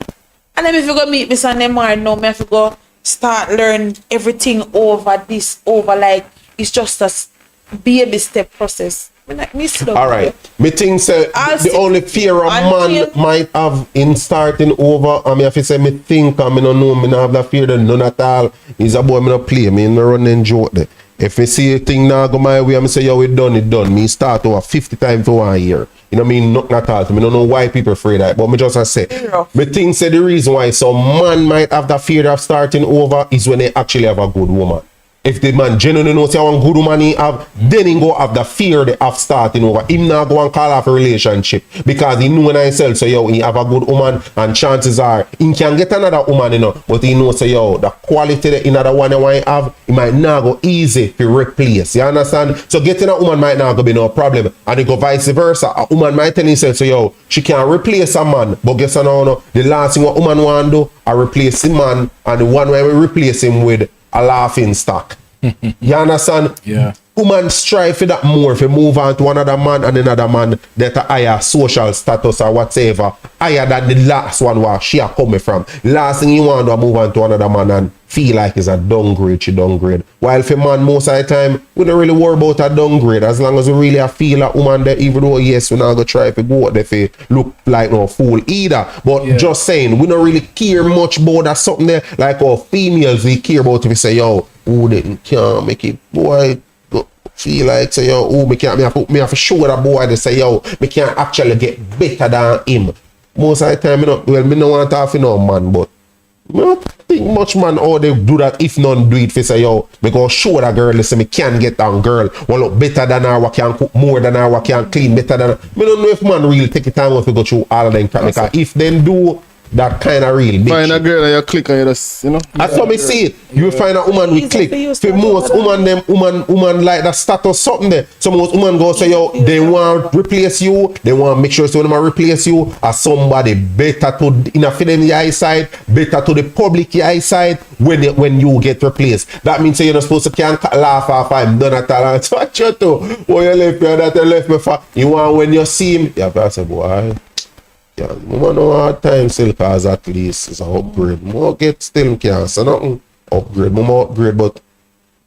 And then if you go meet Miss Neymar now, me have to go start learn everything over like it's just a baby step process. Me sit down All with right. you. Me think say I'll the sit only fear a man until- might have in starting over, and me have to say me think and me no know, me no have that fear then none at all. Is a boy me no play, me no run and joke there. If me see a thing now go my way, I me say yo it done. Me start over 50 times for 1 year. You know what I mean? Nothing at all. Me don't know why people afraid of that, but me just a say. Rough. Me think say the reason why some man might have that fear of starting over is when they actually have a good woman. If the man genuinely knows how one good woman he have, then he go have the fear they have starting over. Him not go and call off a relationship because he know in himself, so yo, he have a good woman and chances are he can get another woman, you know, but he knows, so yo, the quality that another one he have, it might not go easy to replace. You understand? So getting a woman might not go be no problem. And it go vice versa. A woman might tell himself, so yo, she can replace a man, but guess what now, the last thing what woman want to do, I replace the man, and the one where we replace him with a laughing stock. You understand? Yeah. Woman strive for that more, if you move on to another man and another man that a higher social status or whatever, higher than the last one where she are coming from. Last thing you want to move on to another man and feel like it's a downgrade, she downgrade. While for man, most of the time, we don't really worry about a downgrade. As long as we really feel a woman that, even though, yes, we're not going to try to go out there for look like no fool either. But just saying, we don't really care much about that something there. Like our females, we care about if we say, yo, who didn't can't make it, boy, feel like say, yo, oh, me have to show that boy to say, yo, me can't actually get better than him. Most of the time, me no want to have no man, but I don't think much man how they do that if none do it for say, yo, me go show that girl, listen, me can get that girl, one look better than her, what can cook more than her, what can clean better than her. Me don't know if man really take the time off to go through all of them crap, because if them do that kind of real bitch. Find a girl and you click and you just, you know. That's how me see it. You will find a woman with click. For most woman like that status something there. So most woman go say, yo, they want to replace you. They want to make sure someone replace you as somebody better to in a film eyesight, better to the public eyesight when you get replaced. That means you're not supposed to can't laugh off him. Done at all. So what you do? Oh, you left me that you left me for. You want when you see him, you have to say, boy. Yeah, woman no hard time still cause at least it's an upgrade. More get still can't say nothing. Upgrade, more upgrade, but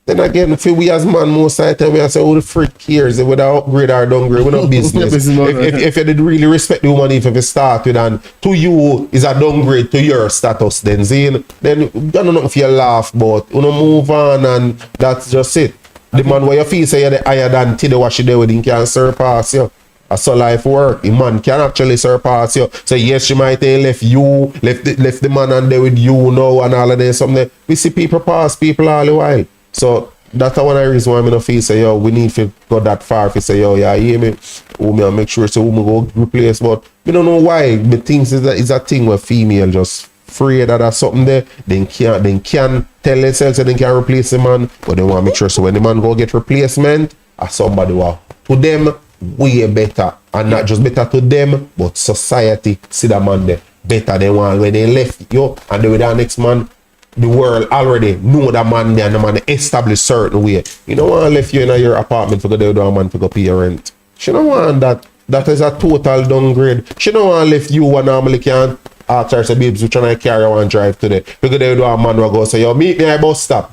then again, for we as man, most of the time we say, oh, the freak cares if we upgrade or downgrade, we're not business. if you did really respect the woman, if you start with and to you is a downgrade to your status, then Zane, then you don't know if you laugh, but you know, move on and that's just it. The man where you feel say you're the higher than Tido what she did with him can surpass you. That's how life work. The man can actually surpass you. So yes, she might have left the man and there with you now and all of this something. We see people pass people all the while. So that's one of the reasons why I don't feel say, yo, we need to go that far. If you say, yo, yeah, hear me, me make sure so we go replace. But we don't know why. The things is a thing where female just afraid that there's something there. They can tell themselves that they can replace the man, but they want to make sure so when the man go get replacement, somebody will to them way better, and not just better to them, but society see that man there better than one when they left you and they with our next man. The world already know that man there and the man established certain way. You don't want to left you in your apartment to go there with a man to go pay your rent. She don't want that. That is a total downgrade. She don't want to left you one normally can ask her say, babes, we trying to carry one drive today. Because there with a man will go say, yo, meet me at bus stop.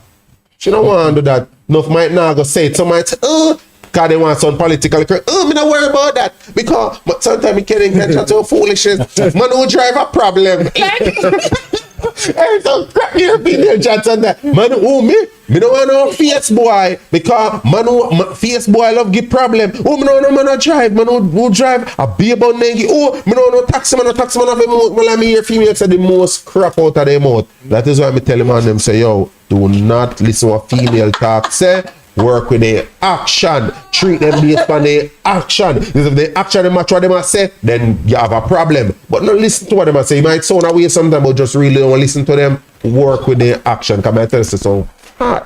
She don't want to do that. Enough might not go say it. Some might say, because they want some political correct. Me not worry about that. Because sometimes you can't get to foolishness. Man who drive a problem. Hey, so crap your opinion, Johnson. Man who me don't want no face boy. Because man who face boy love give problem. Oh, me don't know man who drive. Man who drive a baby about nengi. Oh, me don't know taxi man of the mouth. Well, I me hear female say the most crap out of their mouth. That is why me tell them on them say, yo, do not listen to what female talk say. Work with their action. Treat them based on their action. Because if the action match what them say, then you have a problem. But not listen to what them say. You might sound away sometimes, but just really don't listen to them. Work with their action. Come and tell us so.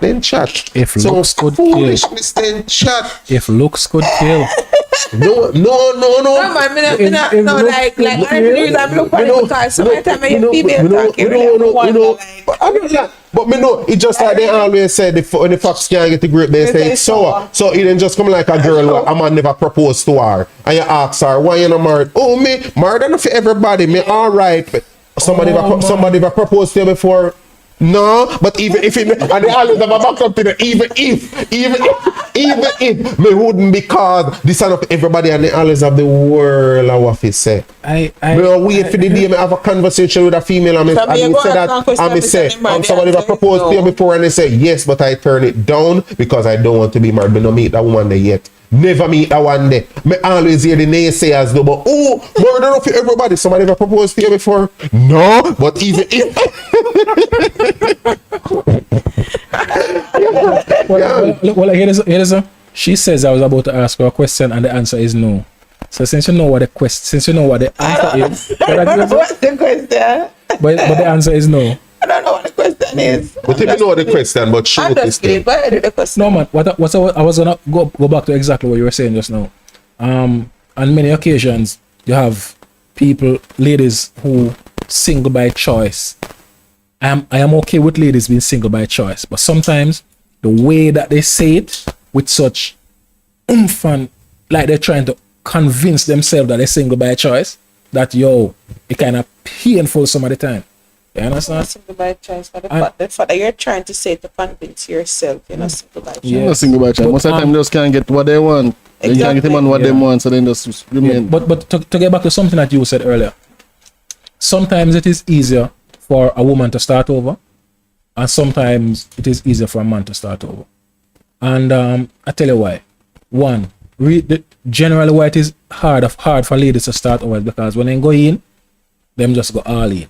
Then chat. If so looks could kill. Then chat. If looks could kill. No. No, man, like I really look for it because sometimes I hear female talking. I don't know. But me know, it's just like they always said, when the fox can't get the grape, they say it's sour. So it didn't just come like a girl who a man never proposed to her. And you ask her, why you not married? Oh, me, married enough for everybody. Me all right. Somebody ever proposed to you before? No, but even if it, and they always have a backup to it, even if me wouldn't, because this is not everybody and they always have the world of what he say. I wait for the day I have a conversation with a female and me say somebody ever proposed to you before and they say yes, but I turn it down because I don't want to be married. Me no meet that one day yet. Never meet that one day. Me always hear the naysayers though, but married enough for everybody. Somebody ever proposed to you before? No, but even if Well, here is she says I was about to ask her a question and the answer is no. So since you know what the answer is, What's the question? but the answer is no. I don't know what the question is. But if you know the question, but shoot I'm this just kidding. thing. Go ahead with the question. No man, what I was gonna go back to exactly what you were saying just now. On many occasions you have people, ladies who single by choice. I am okay with ladies being single by choice, but sometimes the way that they say it with such oomph and like they're trying to convince themselves that they're single by choice, that it kind of painful some of the time. You understand? Single by choice. For the fact that you're trying to say to convince yourself you're not single by choice. Yeah. Not single by choice. Most of the time, they just can't get what they want. They can't get them on what they want, so then just remain. But to get back to something that you said earlier, sometimes it is easier for a woman to start over, and sometimes it is easier for a man to start over. And I tell you why. One, generally why it is hard for ladies to start over is because when they go in, them just go all in.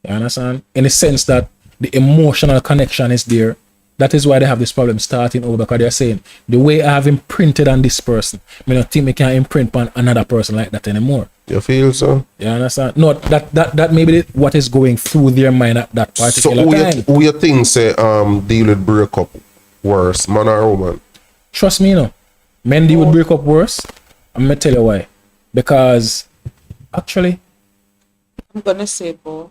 You understand? In the sense that the emotional connection is there. That is why they have this problem starting over, because they're saying the way I have imprinted on this person, I don't think I can imprint on another person like that anymore. You feel so? You understand? No, that may be what is going through their mind at that particular time. Who you think say deal with breakup worse, man or woman? Trust me, men deal with breakup worse. I'm gonna tell you why. Because actually, I'm gonna say both.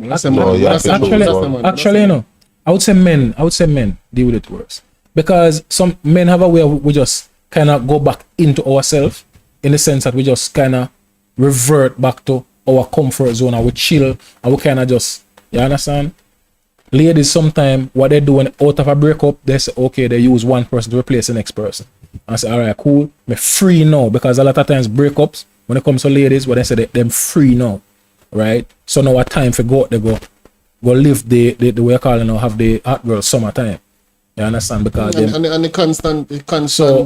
Actually, I would say men deal with it worse, because some men have a way of we just kind of go back into ourselves, in the sense that we just kind of revert back to our comfort zone and we chill and we kind of just, you understand? Ladies, sometimes what they do when out of a breakup, they say, okay, they use one person to replace the next person. I say, all right, cool, me free now, because a lot of times breakups, when it comes to ladies, what they say, them free now, right? So now a time for go out, they go live the way you call it now, have the hot girl summertime. You understand? Because the constant so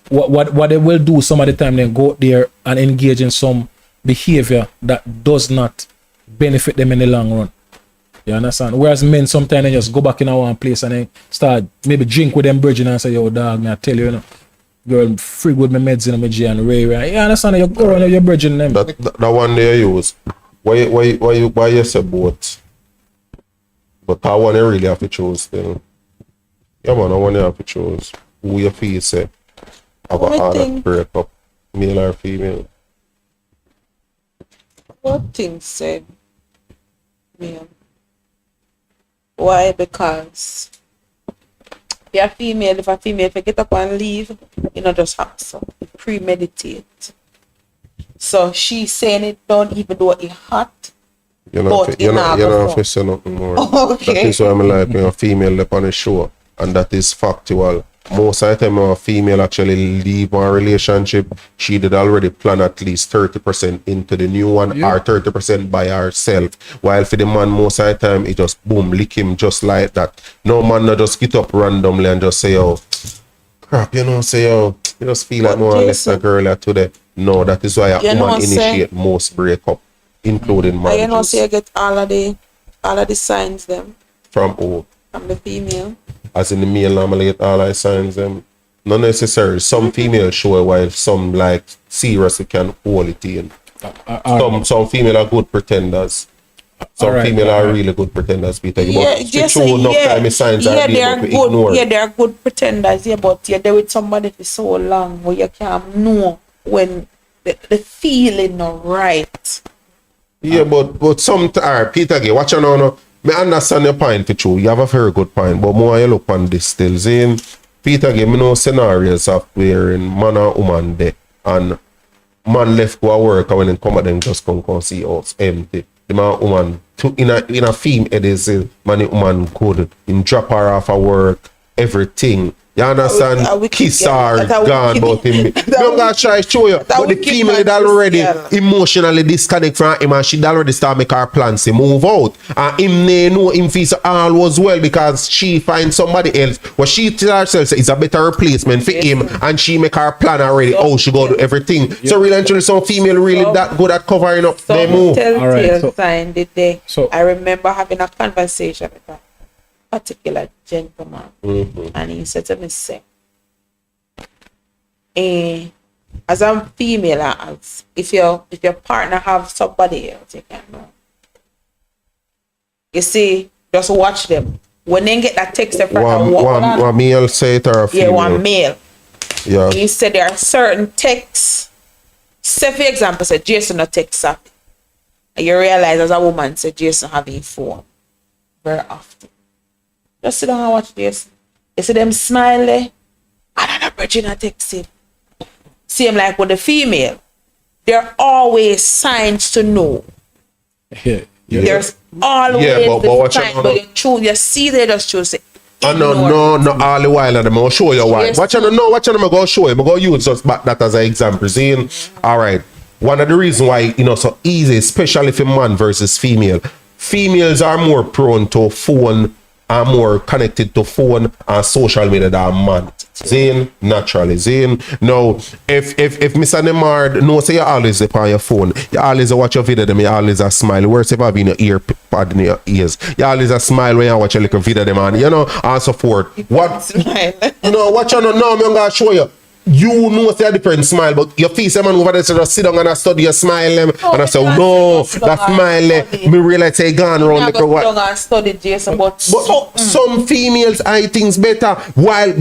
what they will do some of the time, then go out there and engage in some behavior that does not benefit them in the long run. You understand? Whereas men sometimes they just go back in our one place and they start maybe drink with them bridging and say, yo dog, me I tell you, girl, free with my meds in my G and Ray. You understand? You go around, you're bridging them. That one they use. Why you say both? But I want to really have to choose still. Yeah man, I want to have to choose who you feel say have a harder breakup, male or female. What things said? Male. Why? Because if a female if you get up and leave, just have to premeditate. So she's saying it don't even though it's hot. You know if you say nothing more. Okay. That is why I'm like a female up on the show, and that is factual. Most of the time when a female actually leave a relationship, she did already plan at least 30% into the new one, or 30% by herself. While for the man, most of the time it just boom, lick him just like that. No man not just get up randomly and just say, oh crap, say, oh, you just feel like more or less a girl today. No, that is why a woman initiate most breakup, including marriages. So you get all of the signs them. From who? From the female. As in the male normally get all the signs them. Not necessarily. Some females show it, while some like seriously can hold it in. Some female are good pretenders. Some female are really good pretenders. Peter. Yeah, they're good pretenders. Yeah, but you're there with somebody for so long where you can't know when the feeling not right. Yeah, but some Peter, watch out now. I understand your point for true. You have a very good point, but more you look on this still. Saying Peter give me no scenarios of where man or woman there and man left go work and when they come out then just come see us empty. The man woman in a theme it is man woman could in drop her off of work, everything, You understand? A wicked Kiss girl. her, That's a gone wicked- about him. that's a I'm gonna try to show you. that's a But the wicked female man, had already this girl. emotionally disconnect from him and she'd already start make her plans to move out. And him they know him feels all was well because she finds somebody else. What she tell herself is a better replacement for him and she make her plan already. Oh, she go do everything. So really and truly some female really that good at covering up their move. Telltale Alright, so- sign the day. so- I remember having a conversation with a particular gentleman, and he said to me, "Say, as a female, as if your partner have somebody else, you can know. You see, just watch them. When they get that text from One male say it or a female? one male. Yeah. He said there are certain texts. Say for example, said Jason no text up. And you realize as a woman, said Jason have a phone very often. Just sit down and watch Jason. You see them smile there, and then Regina text him. Same like with the female. There are always signs to know. Yeah. There's always Yeah, but the watch sign, out, but you choose, you see they just choose it. No, all the while and I'm gonna show you why. Yes. Watch on, no, watch on, I'm gonna show you. I'm gonna use just that as an example. Seeing, all right. One of the reasons why so easy, especially for man versus female. Females are more prone to phone, are more connected to phone and social media than man. Zane, naturally. Zane. Now, if Mr. Nemard knows say you always on your phone, you always watch your video, them you always a smile. Worse if I've been in your ear pad in your ears. You always a smile when you watch a little video them and and so forth. What Smile. watch on now, I'm gonna show you. You know it's a different smile, but your face, man, over there, so just sit down and I study your smile, and I say, no, that smile, me realize say gone wrong. I go sit down and study Jason, but Some females eye things better. While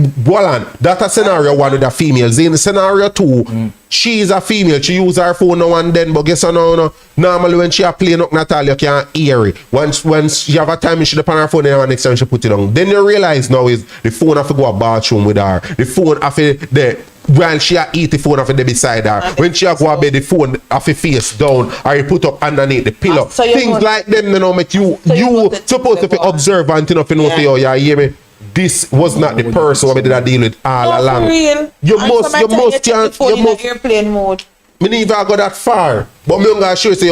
that a scenario one with the females. In scenario two, she is a female. She use her phone now and then, but guess what now? No? Normally when she a playing up Natalia, you can't hear it. Once she have a time, she depend on her phone, and next time she put it on. Then you realize now is the phone have to go a bathroom with her. The phone have to while she a eat, the phone have to be beside her. When she a go a bed, the phone have to face down or you put up underneath the pillow. So things like them, make you supposed to be observant enough to know say, oh, yeah, hear me. This was not the person who did I deal with all along. For real. You must airplane mode. me never go that far. But me gonna show you say,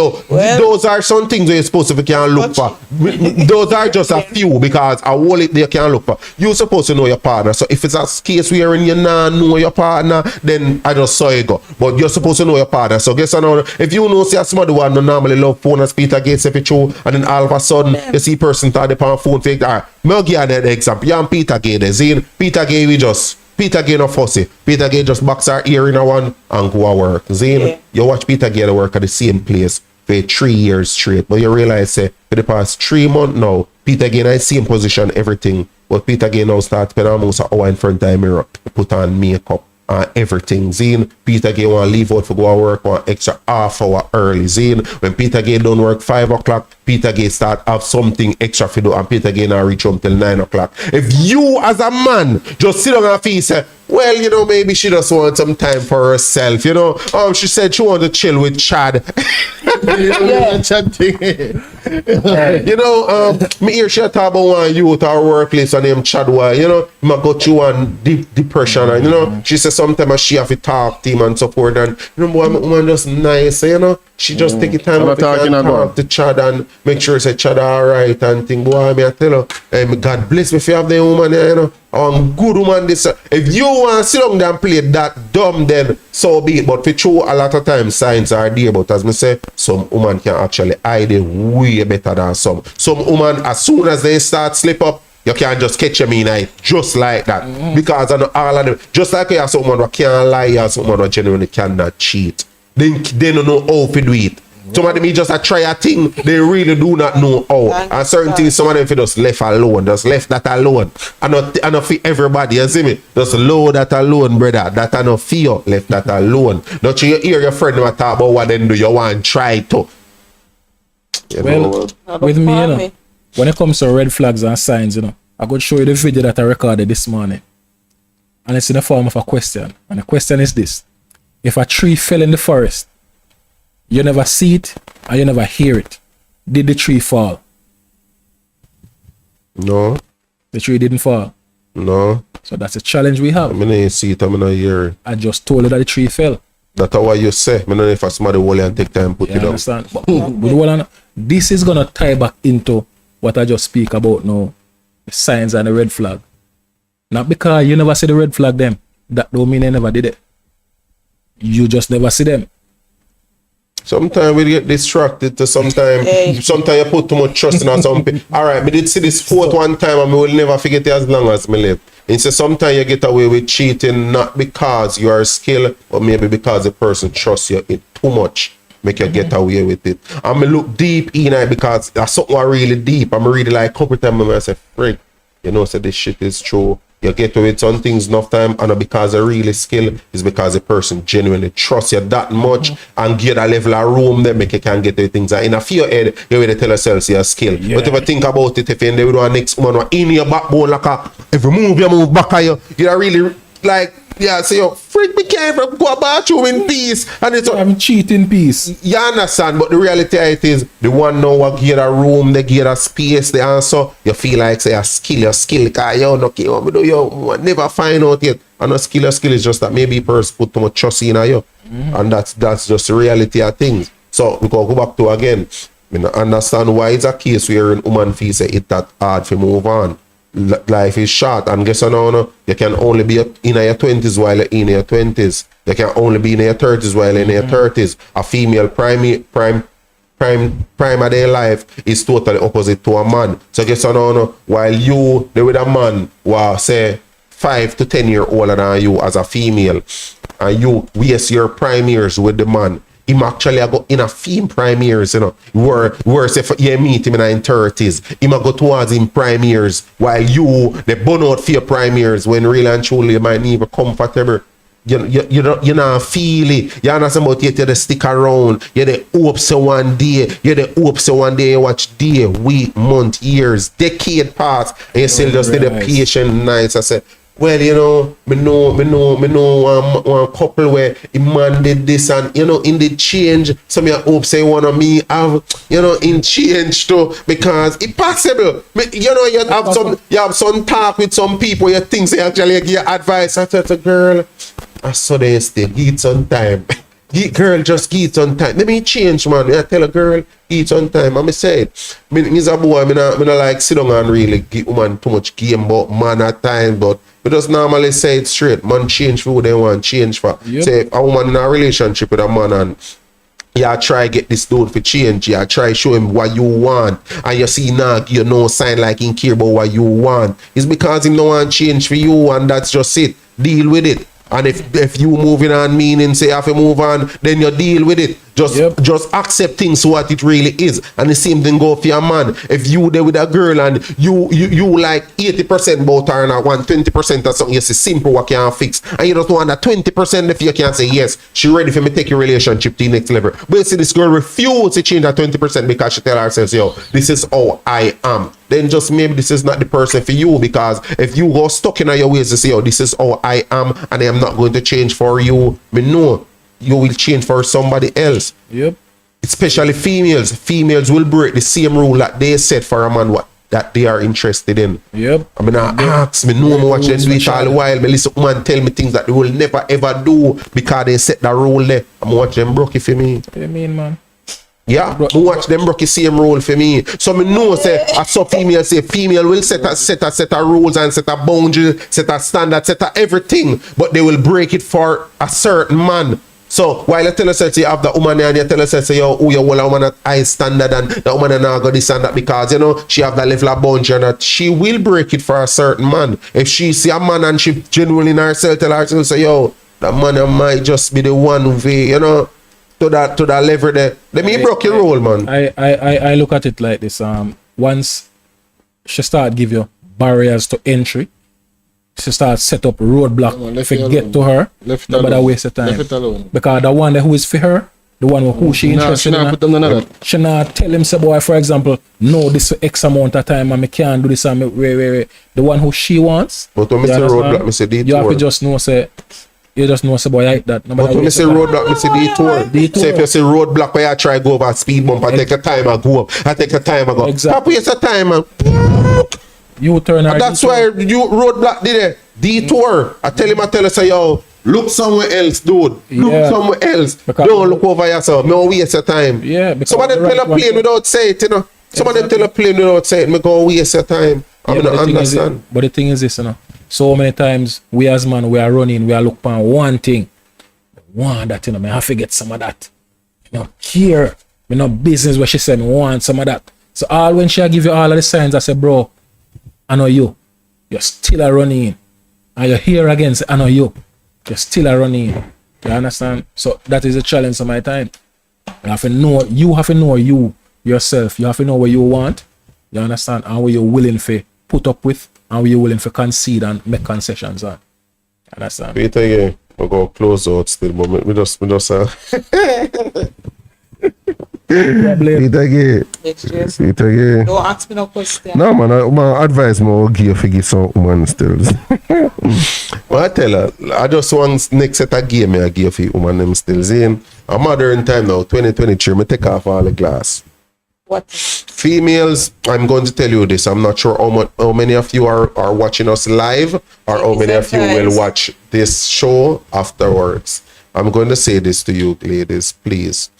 those are some things that you're supposed to can look for. Those are just a few because a whole it they can look for. You're supposed to know your partner. So if it's a case where you not know your partner, then I just saw you go. But you're supposed to know your partner. So guess what? If you know see somebody one don't normally love phone as Peter Gates if it's true, and then all of a sudden you see person start upon phone fake. Alright, me give you an example. You and Peter Gates, see Peter Gates we just Peter Gay no fussy. Peter Gay just box her ear in a one and go to work. Zane, you watch Peter Gay work at the same place for 3 years straight. But you realize say for the past 3 months now, Peter Gay in the same position, everything. But Peter Gay now start spend almost an hour in front of the mirror, put on makeup and everything. Zane, Peter Gay want to leave out for go to work 1 extra half hour early. Zane, when Peter Gay don't work 5 o'clock, Peter Gay start have something extra to do and Peter Gay now reach home till 9 o'clock. If you as a man just sit on her feet say, well, maybe she just want some time for herself, she said she want to chill with Chad. Chad thing. Me hear she talk about one youth or workplace and named Chadwa, ma go through one deep depression and she said sometimes she have to talk to him and so forth and woman just nice, she just take the time to talk to Chad and make sure say Chad alright and think, boy, me I tell her, God bless me if you have the woman, good woman this. If you want to sit down there and play that dumb, then so be it. But for true, a lot of times signs are there. But as me say, some woman can actually hide it way better than some. Some woman, as soon as they start slip up, you can't just catch them in night just like that. Because I know all of them, just like you have someone who can't lie, you have someone who genuinely cannot cheat. They don't know how to do it. Some of them just try a thing, they really do not know how. And certain things, some of them just left alone, just left that alone. And not for everybody, you see me? Just load that alone, brother. That I not fear, left that alone. Not you hear your friend talk about what they do, you want to try to. With me, when it comes to red flags and signs, I could show you the video that I recorded this morning. And it's in the form of a question. And the question is this. If a tree fell in the forest, you never see it and you never hear it, did the tree fall? No. The tree didn't fall? No. So that's a challenge we have. I mean, you see it, I mean, I hear it. I just told you that the tree fell. That's what you say. I don't know if somebody will and take time put You it down. understand? But with all on, this is gonna tie back into what I just speak about now, the signs and the red flag. Not because you never see the red flag them, that don't mean they never did it. You just never see them. Sometimes we get distracted to sometimes you put too much trust in something. Alright, me did see this fourth one time and me will never forget it as long as me live. And so sometimes you get away with cheating not because you are skilled, but maybe because the person trusts you it too much. Make you get away with it. And me look deep in it because that's something really deep. I'm really like a couple times I say, Frig, you know, so this shit is true. You get away with some things enough time, and not because they're really skilled, it's because the person genuinely trusts you that much and give a level of room then make you can get away with things. And in a few head, you will tell yourself you're skilled. But if you think about it, if you end with next one in your backbone like a every move you move back at you're really like so you freak be careful, go about you in peace. And it's I'm cheating piece. you understand, but the reality it is the one now what get a room, they get a space, the answer, you feel like say a skill, cause you no care what me do, you never find out yet. And a skill is just that maybe person put too much trust in you. And that's just the reality of things. So we can go back to again. I mean, understand why it's a case where a woman feels say it that hard to move on. Life is short, and guess what now? You can only be in your 20s while you're in your 20s. You can only be in your 30s while you're in your 30s. A female prime of their life is totally opposite to a man. So guess what now? While you there with a man who say 5 to 10 years older than you as a female, and you waste your prime years with the man, him actually go in a fame prime years, you know, whereas if you meet him in his 30s, him go towards him prime years, while you the burn out for your prime years when really and truly you might need comfortable. You not feel it. You understand about it, you the stick around, you the hope so one day, you watch day, week, month, years, decade pass, and you still just did the patient nice. I said, well, you know, me know one couple where a man did this and, you know, in the change, some of hope say one of me have, you know, in change too, because it's possible. You know, you have some talk with some people, you think they actually give advice. I tell the girl, I saw they still give it some time. Girl, just give it on time. Let me change, man. I tell a girl, give it on time. And I say it. Me's a boy, I not like sit down and really give woman too much game about man at time, but we just normally say it straight. Man change for who they want change for. Yep. Say a woman in a relationship with a man and try get this dude for change. Try show him what you want. And you see now you know sign like he care about what you want. It's because he no want change for you, and that's just it. Deal with it. And if you moving on meaning say have to move on, then you deal with it. Just accept things what it really is. And the same thing go for your man. If you there with a girl and you like 80% about her and I want 20% or something, you say simple what can fix. And you don't want that 20% if you can say yes, she ready for me to take your relationship to the next level. But you see this girl refuse to change that 20% because she tell herself, yo, this is how I am. Then just maybe this is not the person for you, because if you go stuck in your ways to say, oh, this is how I am and I am not going to change for you, me know you will change for somebody else. Yep. Especially females. Females will break the same rule that they set for a man that they are interested in. Yep. I mean, I ask me, no more watch them do it all the while. But listen, man, tell me things that they will never ever do because they set that rule there. I'm watch them broke it for me. What do you mean, man? Yeah, me watch them broke the same rule for me. So me know say as some female say female will set a rules and set a boundaries, set a standard, set a everything, but they will break it for a certain man. So while you tell yourself you have the woman and you tell yourself say yo, oh, you want a woman at high standard and the woman now got this and that because you know she have that level of boundary and that she will break it for a certain man. If she see a man and she genuinely in herself tell herself say yo, that man might just be the one who you know to that level there. Let me broke your role, man. I look at it like this. Once she start give you barriers to entry, she start set up roadblock if you get to her. Nobody waste of time. Left it alone. Because the one who is for her, the one who she interested in, she not tell him say boy, for example, no, this for X amount of time and me can't do this and me wait. The one who she wants. But when I say roadblock, I say detour. You have to just know say. You just know say boy like that. But when I say roadblock, I say detour. So if you say roadblock where I try to go over speed bump, I take a time I go up. I take a time I go. Exactly. Waste of time, man. You turn her. That's why you roadblock did it. Detour. I tell her, say, yo, look somewhere else, dude. Look Yeah. somewhere else. Because- Don't look over yourself. No waste your time. Yeah, because Some of them the tell right a one- plane without say it, you know. Some of them tell a plane without say it. Me go waste your time. I Yeah, don't but the thing is- understand. but the thing is this, you know. So many times we as man, we are running, we are looking for one thing. Want that, you know, me have to get some of that. You know, care. Me no business where she said me want some of that. So all when she give you all of the signs, I say, bro, I know you. You're still a running in. And you're here again, say, I know you. You're still a running in. You understand? So that is a challenge of my time. You have to know you yourself. You have to know what you want. You understand? And what you're willing to put up with and what you're willing to concede and make concessions on. You understand? Peter, yeah. We go close out still, but we just Peter, yeah. Next year. Peter, yeah. Don't ask me no question. No, man, my advice more give some woman still. But I tell her, I just want next set of game I give for woman them still. In a modern time now, 2023, me take off all the glass. What? Females, I'm going to tell you this. I'm not sure how many of you are watching us live or how many of you will watch this show afterwards. I'm going to say this to you, ladies, please.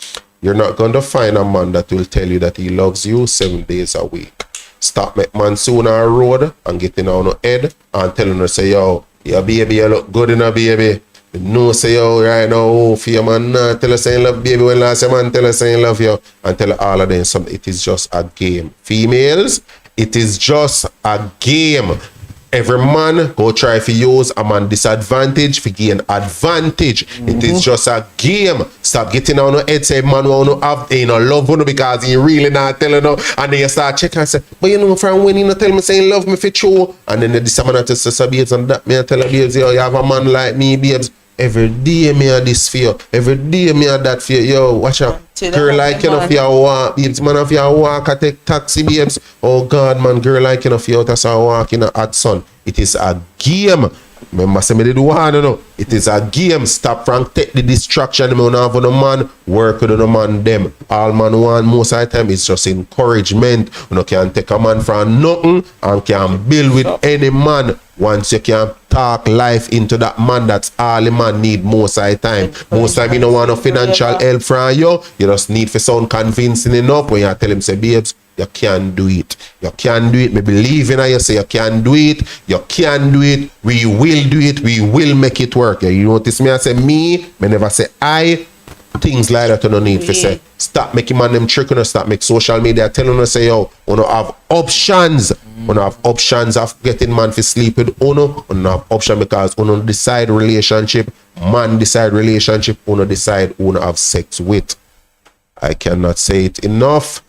You're not going to find a man that will tell you that he loves you 7 days a week. Stop make man soon on the road and getting on your head and telling her, say, yo, your baby, you look good in a baby. No, say, yo, right now, oh, for your man, tell us saying love baby when last your man tell us saying love you. And tell her all of them something. It is just a game. Females, it is just a game. Every man go try to use a man disadvantage to gain advantage. It is just a game. Stop getting on your head, say man want to have you know love you because he really not telling you. And then you start checking and say, but you know from when you not tell me saying love me for true. And then this man just say babes and that me I tell her babes, yo, you have a man like me, babes. Every day me a this for you. Every day me a that for you. Yo, watch out. Girl like you know for your walk, babes. Man if you walk, I take taxi, babes. Oh God, man, girl like you know for you out as a walk in a hot sun. It is a game. Remember, say me did one, you know. It is a game. Stop from take the distraction. Me don't have on the man. Work with the man them. All man want most of the time is just encouragement. You know, can take a man from nothing and can build with any man. Once you can talk life into that man, that's all the man need most of the time. Most time you don't want no financial help from you. You just need for sound convincing enough when you tell him, say, babes, you can do it. You can do it. Me believe in you. Say you can do it. You can do it. We will do it. We will make it work. You notice me? I say me never say I. Things like that you don't need to say. Stop making man them trick and stop make social media telling us say yo, you don't have options. You don't have options of getting man to sleep with uno. You don't have option because uno decide relationship. Man decide relationship. Uno decide who to have sex with. I cannot say it enough.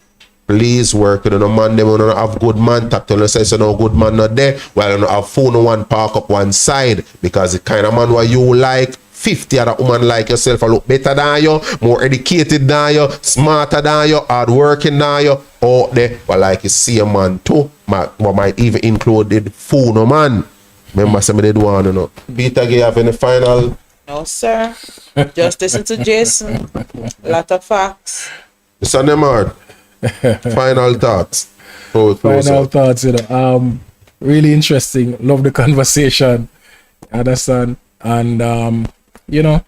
Please work with a man. Them don't have good man. Tap tell us say so no good man not there. While you don't have phone one park up one side because the kind of man what you like. 50 other woman like yourself a look better than you, more educated than you, smarter than you, hard working than you, out there, but like you see a man too, might even include the phone man. Remember some of the one, you know. Peter, do you have any final? No, sir. Just listen to Jason. Lot of facts. It's on them hard. Final thoughts. Final thoughts, you know. Really interesting. Love the conversation. Understand? And you know,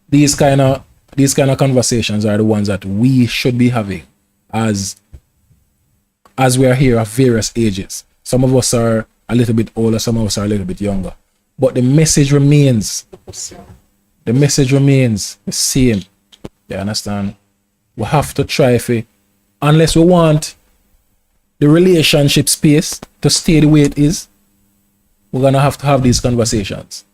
these kind of conversations are the ones that we should be having as we are here at various ages. Some of us are a little bit older, some of us are a little bit younger. But the message remains. The message remains the same. You understand? We have to try unless we want the relationship space to stay the way it is, we're gonna have to have these conversations.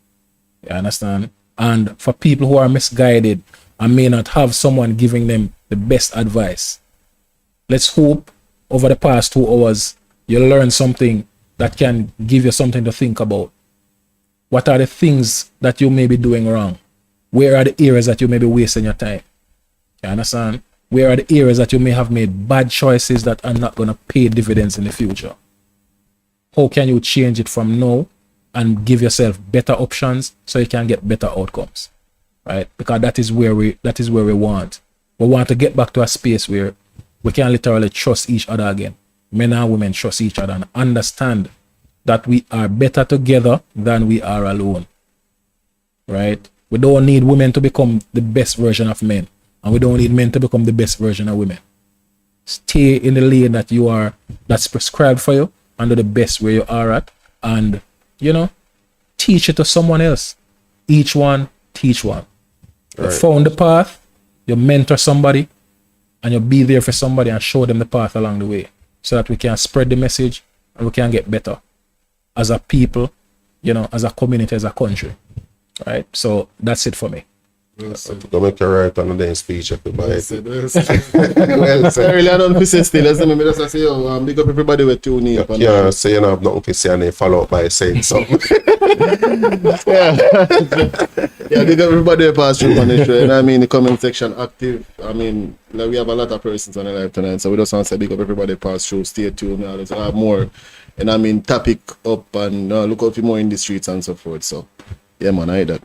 You understand? And for people who are misguided and may not have someone giving them the best advice, let's hope over the past 2 hours you learn something that can give you something to think about. What are the things that you may be doing wrong? Where are the areas that you may be wasting your time? You understand? Where are the areas that you may have made bad choices that are not going to pay dividends in the future? How can you change it from now and give yourself better options so you can get better outcomes, right? Because that is where we want. We want to get back to a space where we can literally trust each other again. Men and women trust each other and understand that we are better together than we are alone. Right? We don't need women to become the best version of men, and we don't need men to become the best version of women. Stay in the lane that you are, that's prescribed for you, and do the best where you are at, and teach it to someone else. Each one teach one. You found the path, you mentor somebody, and you be there for somebody and show them the path along the way, so that we can spread the message and we can get better as a people, as a community, as a country. Right? So that's it for me. Go make a right on the speech, everybody. Well said. I really don't feel still. Let's me just say, big up everybody with tuning up. Yeah, so you have nothing to say and then follow up by saying something. Yeah, big up everybody who passed through on the show. And I mean, the comment section active. I mean, like we have a lot of persons on the live tonight, so we just want to say big up everybody who passed through. Stay tuned. There's a lot more, and I mean, topic up and look out for more in the streets and so forth. So, yeah, man, I hear that.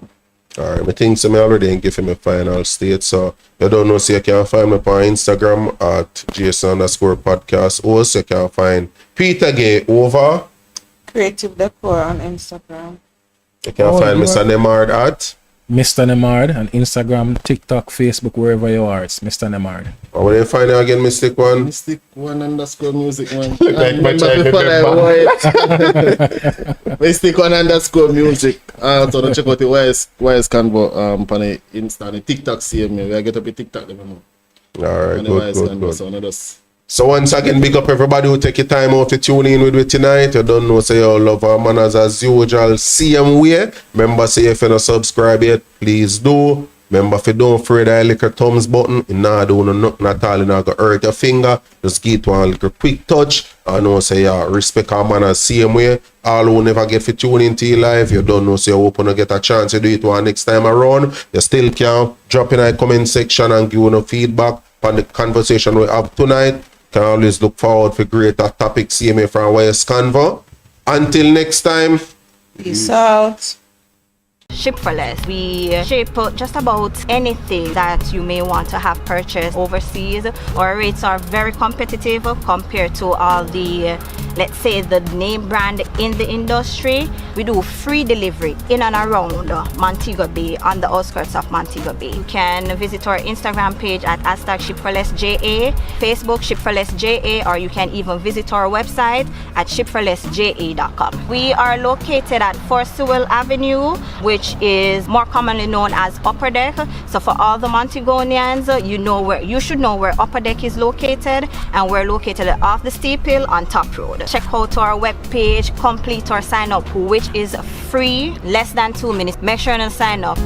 Alright, I think so. I already give him a final state. So you don't know, so you can find me on Instagram at Jason_podcast. Also, you can find Peter Gay over Creative Decor on Instagram. You can find Mr. Nemard at Mr. Nemard on Instagram, TikTok, Facebook, wherever you are. It's Mr. Nemard. Oh, where you find you again, Mystic One? Mystic One _music one. Like my child Mystic One _music. So don't check out the YS Canva on the Insta and TikTok. See me. We get up the TikTok. Alright, good. So So once again, big up everybody who take your time out to tune in with me tonight. You don't know, say you love our manners as usual. Same way. Remember, say if you don't subscribe yet, please do. Remember, if you don't afraid that little thumbs button, you not do nothing at all, you not go hurt your finger. Just give it one little quick touch. I know, say respect our manners same way. All who never get to tune into your live, you don't know, say you open to get a chance to do it one next time around. You still can drop in the comment section and give no feedback on the conversation we have tonight. Can always look forward for greater topics CMA from YS Canva. Until next time. Peace out. Ship for less. We ship just about anything that you may want to have purchased overseas. Our rates are very competitive compared to all the, let's say, the name brand in the industry. We do free delivery in and around Montego Bay, on the outskirts of Montego Bay. You can visit our Instagram page at #ShipForLessJA, Facebook ShipForLessJA, or you can even visit our website at ShipForLessJA.com. We are located at 4 Sewell Avenue, which is more commonly known as Upper Deck. So for all the Montegonians, you should know where Upper Deck is located, and we're located off the steep hill on Top Road. Check out our webpage, complete our sign up, which is free, less than 2 minutes. Make sure and sign up.